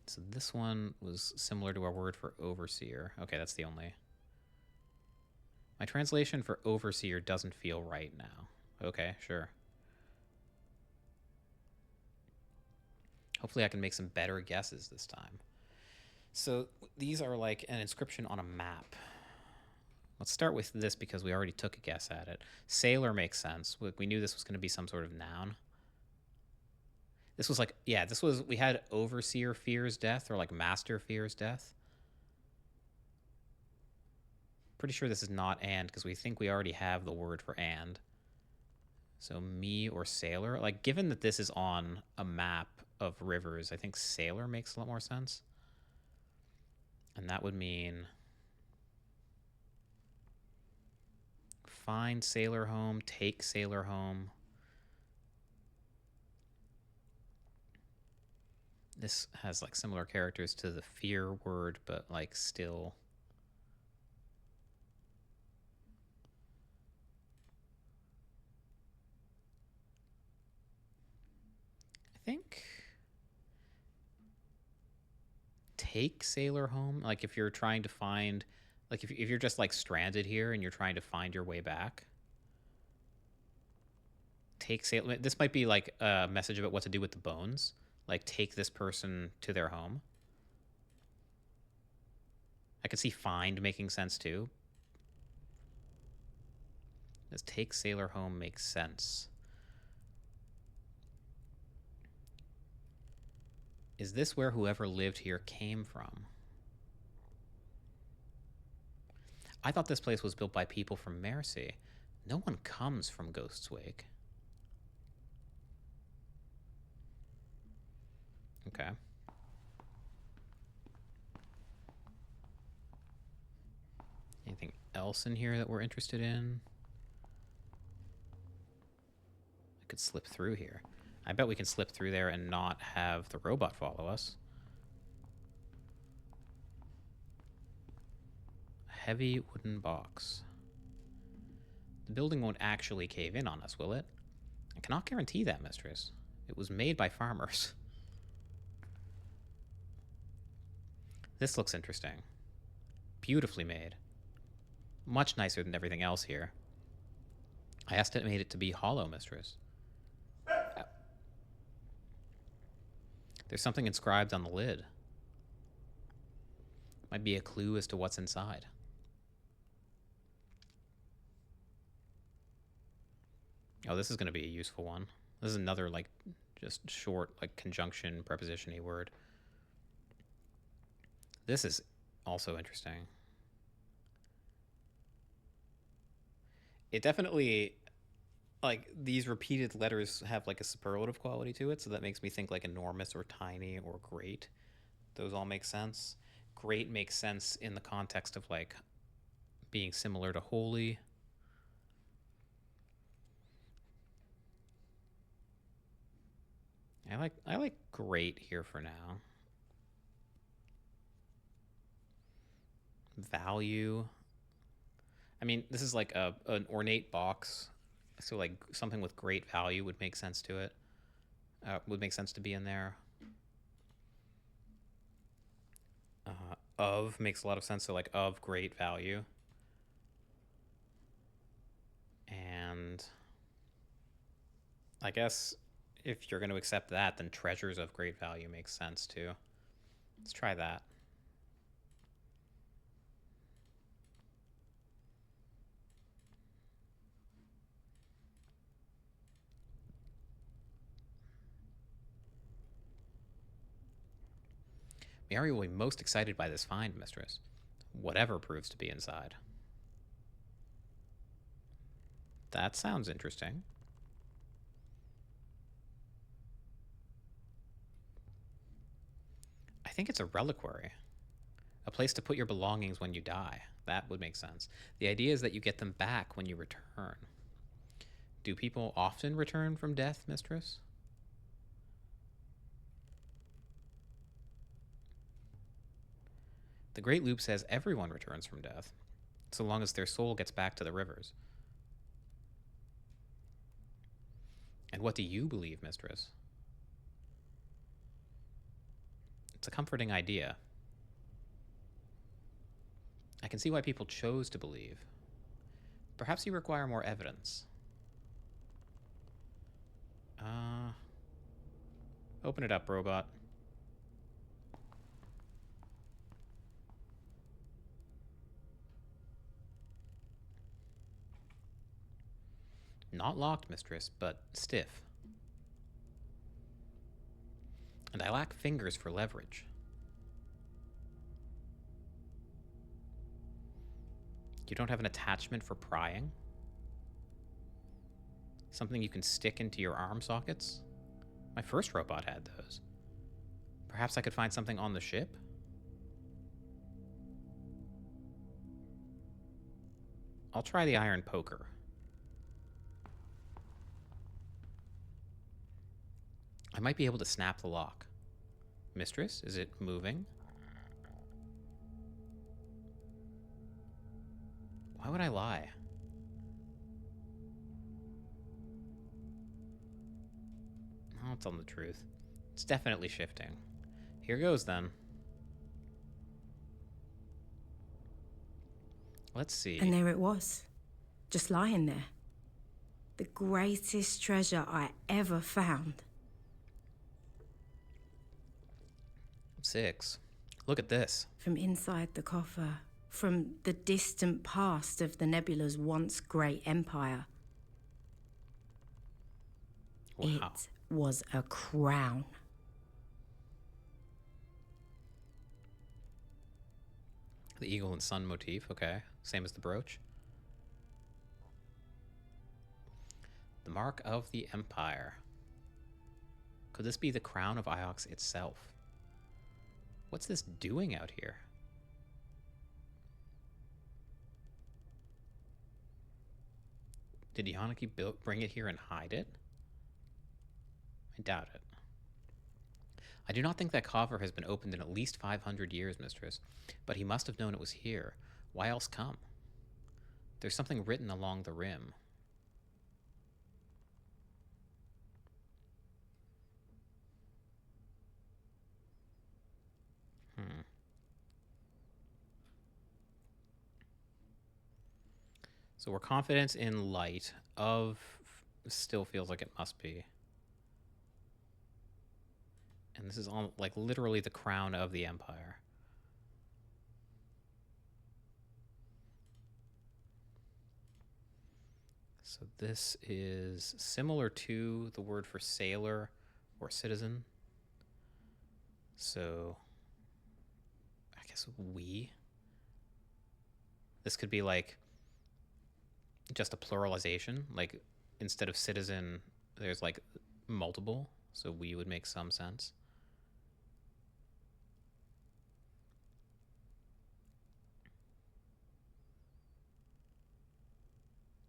Speaker 1: So this one was similar to our word for overseer. Okay, that's the only... My translation for overseer doesn't feel right now. Okay, sure. Hopefully I can make some better guesses this time. So these are like an inscription on a map. Let's start with this because we already took a guess at it. Sailor makes sense. We knew this was going to be some sort of noun. This was like, yeah, this was, we had overseer fears death or like master fears death. Pretty sure this is not and because we think we already have the word for and. So me or sailor. Like, given that this is on a map of rivers, I think sailor makes a lot more sense. And that would mean Find sailor home, take sailor home. This has like similar characters to the fear word, but like still. I think take sailor home. Like if you're trying to find, like if you're just like stranded here and you're trying to find your way back. Take sailor. This might be like a message about what to do with the bones. Like take this person to their home. I could see find making sense too. Does take sailor home make sense? Is this where whoever lived here came from? I thought this place was built by people from Mercy. No one comes from Ghost's Wake. Okay. Anything else in here that we're interested in? I could slip through here. I bet we can slip through there and not have the robot follow us. A heavy wooden box. The building won't actually cave in on us, will it? I cannot guarantee that, mistress. It was made by farmers. This looks interesting. Beautifully made. Much nicer than everything else here. I estimate it to be hollow, mistress. There's something inscribed on the lid. Might be a clue as to what's inside. Oh, this is going to be a useful one. This is another, like, just short, like, conjunction, preposition-y word. This is also interesting. It definitely, like, these repeated letters have, like, a superlative quality to it, so that makes me think, like, enormous or tiny or great. Those all make sense. Great makes sense in the context of, like, being similar to holy. I like great here for now. Value. I mean, this is like an ornate box, so like something with great value would make sense to it. Would make sense to be in there. Of makes a lot of sense, so like of great value. And I guess if you're going to accept that, then treasures of great value makes sense too. Let's try that. Mary will be most excited by this find, mistress. Whatever proves to be inside. That sounds interesting. I think it's a reliquary. A place to put your belongings when you die. That would make sense. The idea is that you get them back when you return. Do people often return from death, mistress? The Great Loop says everyone returns from death, so long as their soul gets back to the rivers. And what do you believe, mistress? It's a comforting idea. I can see why people chose to believe. Perhaps you require more evidence. Open it up, robot. Not locked, mistress, but stiff. And I lack fingers for leverage. You don't have an attachment for prying? Something you can stick into your arm sockets? My first robot had those. Perhaps I could find something on the ship? I'll try the iron poker. I might be able to snap the lock. Mistress, is it moving? Why would I lie? I'll tell them the truth. It's definitely shifting. Here goes, then. Let's see.
Speaker 2: And there it was, just lying there. The greatest treasure I ever found.
Speaker 1: 6. Look at this.
Speaker 2: From inside the coffer, from the distant past of the nebula's once great empire.
Speaker 1: Wow.
Speaker 2: It was a crown.
Speaker 1: The eagle and sun motif, okay. Same as the brooch. The mark of the Empire. Could this be the crown of Iox itself? What's this doing out here? Did Yaniki bring it here and hide it? I doubt it. I do not think that coffer has been opened in at least 500 years, mistress, but he must have known it was here. Why else come? There's something written along the rim. So we're confident in light of still feels like it must be. And this is all like literally the crown of the Empire. So this is similar to the word for sailor or citizen. So I guess we. This could be like just a pluralization. Like instead of citizen, there's like multiple. So we would make some sense.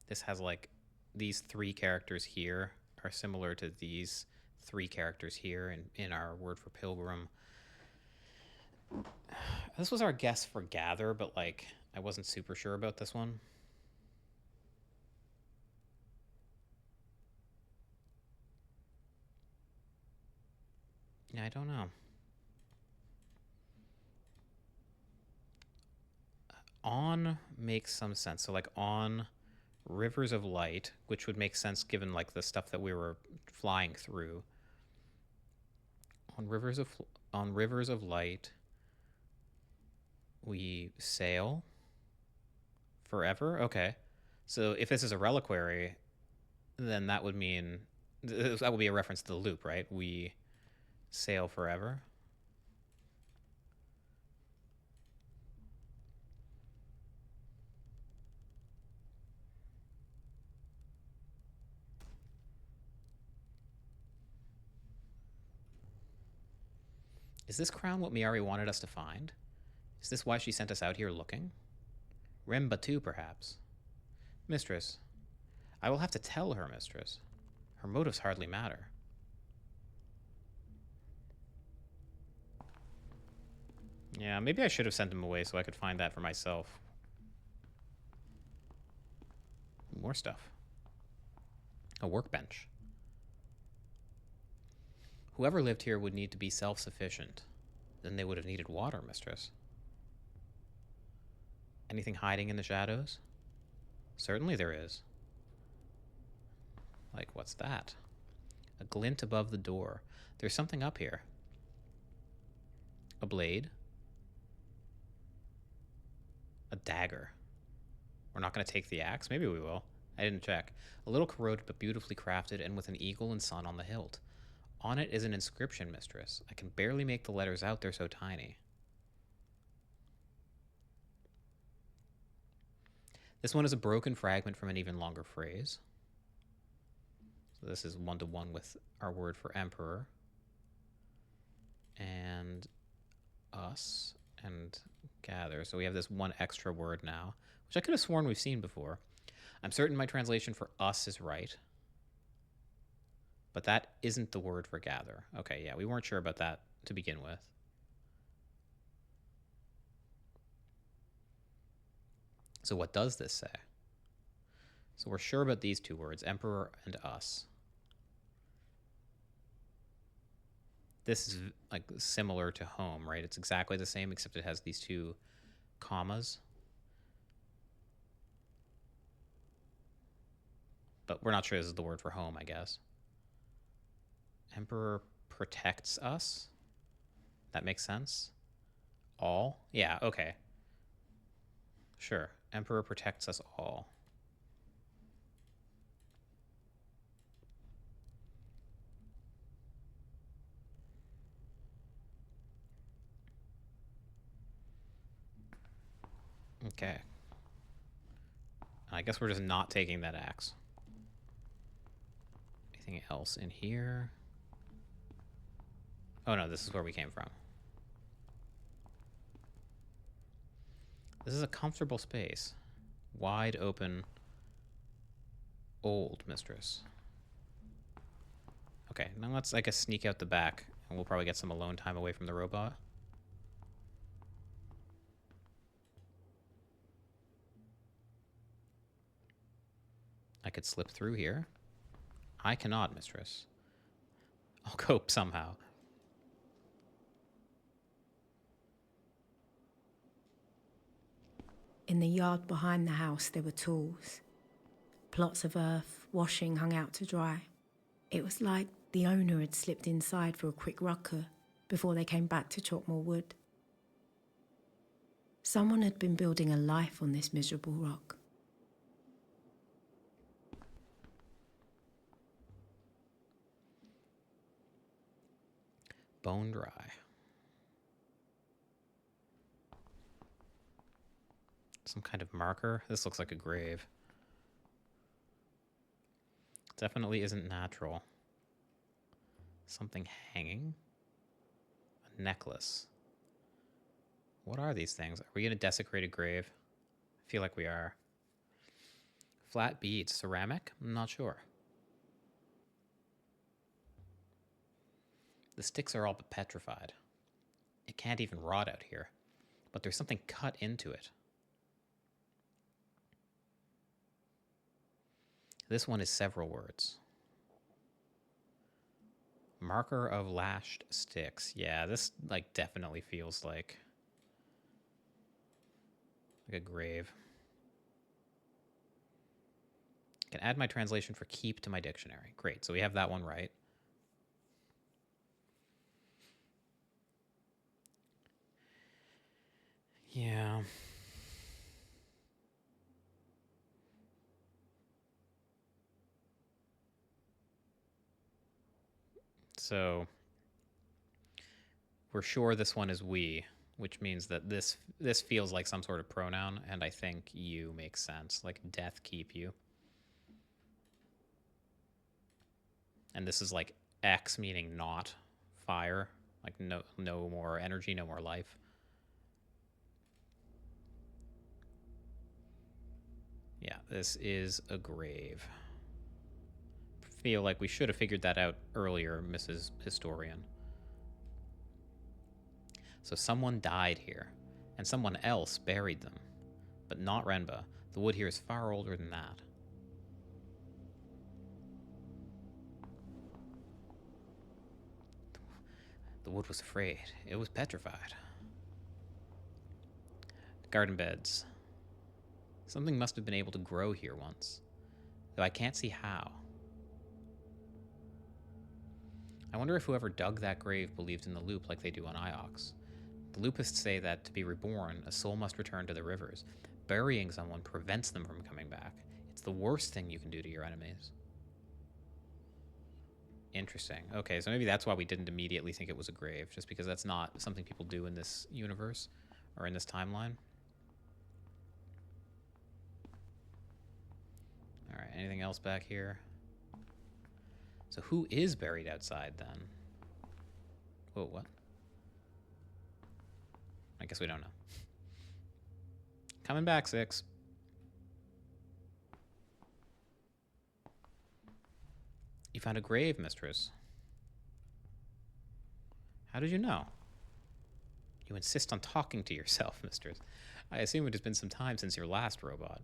Speaker 1: This has like these 3 characters here are similar to these 3 characters here in our word for pilgrim. This was our guess for gather, but like I wasn't super sure about this one. Yeah, I don't know. On makes some sense. So like on rivers of light, which would make sense given like the stuff that we were flying through. On rivers of light, we sail forever. Okay, so if this is a reliquary, then that would mean that would be a reference to the loop, right? We sail forever. Is this crown what Miari wanted us to find? Is this why she sent us out here looking? Rembatu, perhaps. Mistress. I will have to tell her, mistress. Her motives hardly matter. Yeah, maybe I should have sent him away so I could find that for myself. More stuff. A workbench. Whoever lived here would need to be self-sufficient. Then they would have needed water, mistress. Anything hiding in the shadows? Certainly there is. Like, what's that? A glint above the door. There's something up here. A blade. A dagger. We're not going to take the axe? Maybe we will. I didn't check. A little corroded but beautifully crafted and with an eagle and sun on the hilt. On it is an inscription, mistress. I can barely make the letters out, they're so tiny. This one is a broken fragment from an even longer phrase. So this is one-to-one with our word for emperor. And us and gather. So we have this one extra word now, which I could have sworn we've seen before. I'm certain my translation for us is right. But that isn't the word for gather. Okay, yeah, we weren't sure about that to begin with. So what does this say? So we're sure about these two words, emperor and us. This is like similar to home, right? It's exactly the same, except it has these two commas. But we're not sure this is the word for home, I guess. Emperor protects us. That makes sense. All? Yeah, okay. Sure. Emperor protects us all. Okay. I guess we're just not taking that axe. Anything else in here? Oh no, this is where we came from. This is a comfortable space. Wide open, old mistress. Okay, now let's, I guess, sneak out the back, and we'll probably get some alone time away from the robot. I could slip through here. I cannot, mistress. I'll cope somehow.
Speaker 2: In the yard behind the house, there were tools. Plots of earth, washing hung out to dry. It was like the owner had slipped inside for a quick rucker before they came back to chop more wood. Someone had been building a life on this miserable rock.
Speaker 1: Bone dry. Some kind of marker. This looks like a grave. Definitely isn't natural. Something hanging. A necklace. What are these things? Are we going to desecrate a grave? I feel like we are. Flat beads. Ceramic? I'm not sure. The sticks are all but petrified. It can't even rot out here. But there's something cut into it. This one is several words. Marker of lashed sticks. Yeah, this like definitely feels like a grave. I can add my translation for keep to my dictionary. Great, so we have that one right. Yeah. So we're sure this one is we, which means that this feels like some sort of pronoun, and I think you makes sense. Like death keep you. And this is like X meaning not fire. Like no more energy, no more life. Yeah, this is a grave. Feel like we should have figured that out earlier, Mrs. Historian. So someone died here, and someone else buried them. But not Renba. The wood here is far older than that. The wood was afraid. It was petrified. Garden beds. Something must have been able to grow here once, though I can't see how. I wonder if whoever dug that grave believed in the loop like they do on Iox. The loopists say that to be reborn, a soul must return to the rivers. Burying someone prevents them from coming back. It's the worst thing you can do to your enemies. Interesting. Okay, so maybe that's why we didn't immediately think it was a grave, just because that's not something people do in this universe or in this timeline. All right, anything else back here? So who is buried outside then? Whoa, what? I guess we don't know. Coming back, 6. You found a grave, mistress. How did you know? You insist on talking to yourself, mistress. I assume it has been some time since your last robot.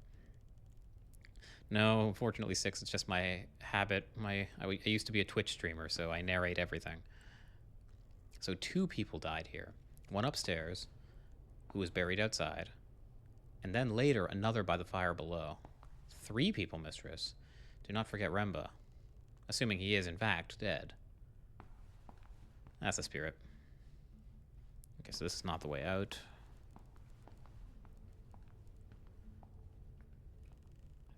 Speaker 1: No, unfortunately, Six, it's just my habit. I used to be a Twitch streamer, so I narrate everything. So 2 people died here. One upstairs, who was buried outside, and then later another by the fire below. 3 people, mistress. Do not forget Remba. Assuming he is, in fact, dead. That's the spirit. Okay, so this is not the way out.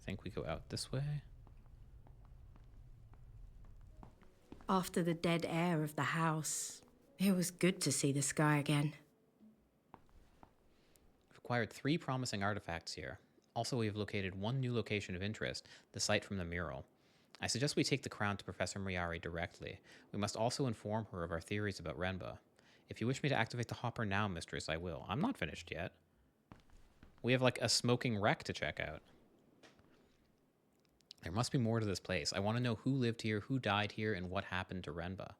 Speaker 1: I think we go out this way.
Speaker 2: After the dead air of the house, it was good to see the sky again.
Speaker 1: We've acquired 3 promising artifacts here. Also, we have located 1 new location of interest, the site from the mural. I suggest we take the crown to Professor Moriari directly. We must also inform her of our theories about Renba. If you wish me to activate the hopper now, mistress, I will. I'm not finished yet. We have like a smoking wreck to check out. There must be more to this place. I want to know who lived here, who died here, and what happened to Renba.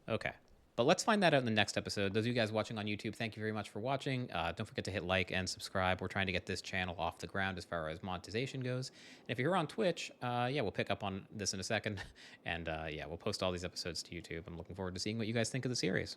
Speaker 1: Okay. But let's find that out in the next episode. Those of you guys watching on YouTube, thank you very much for watching. Don't forget to hit like and subscribe. We're trying to get this channel off the ground as far as monetization goes. And if you're here on Twitch, yeah, we'll pick up on this in a second. And yeah, we'll post all these episodes to YouTube. I'm looking forward to seeing what you guys think of the series.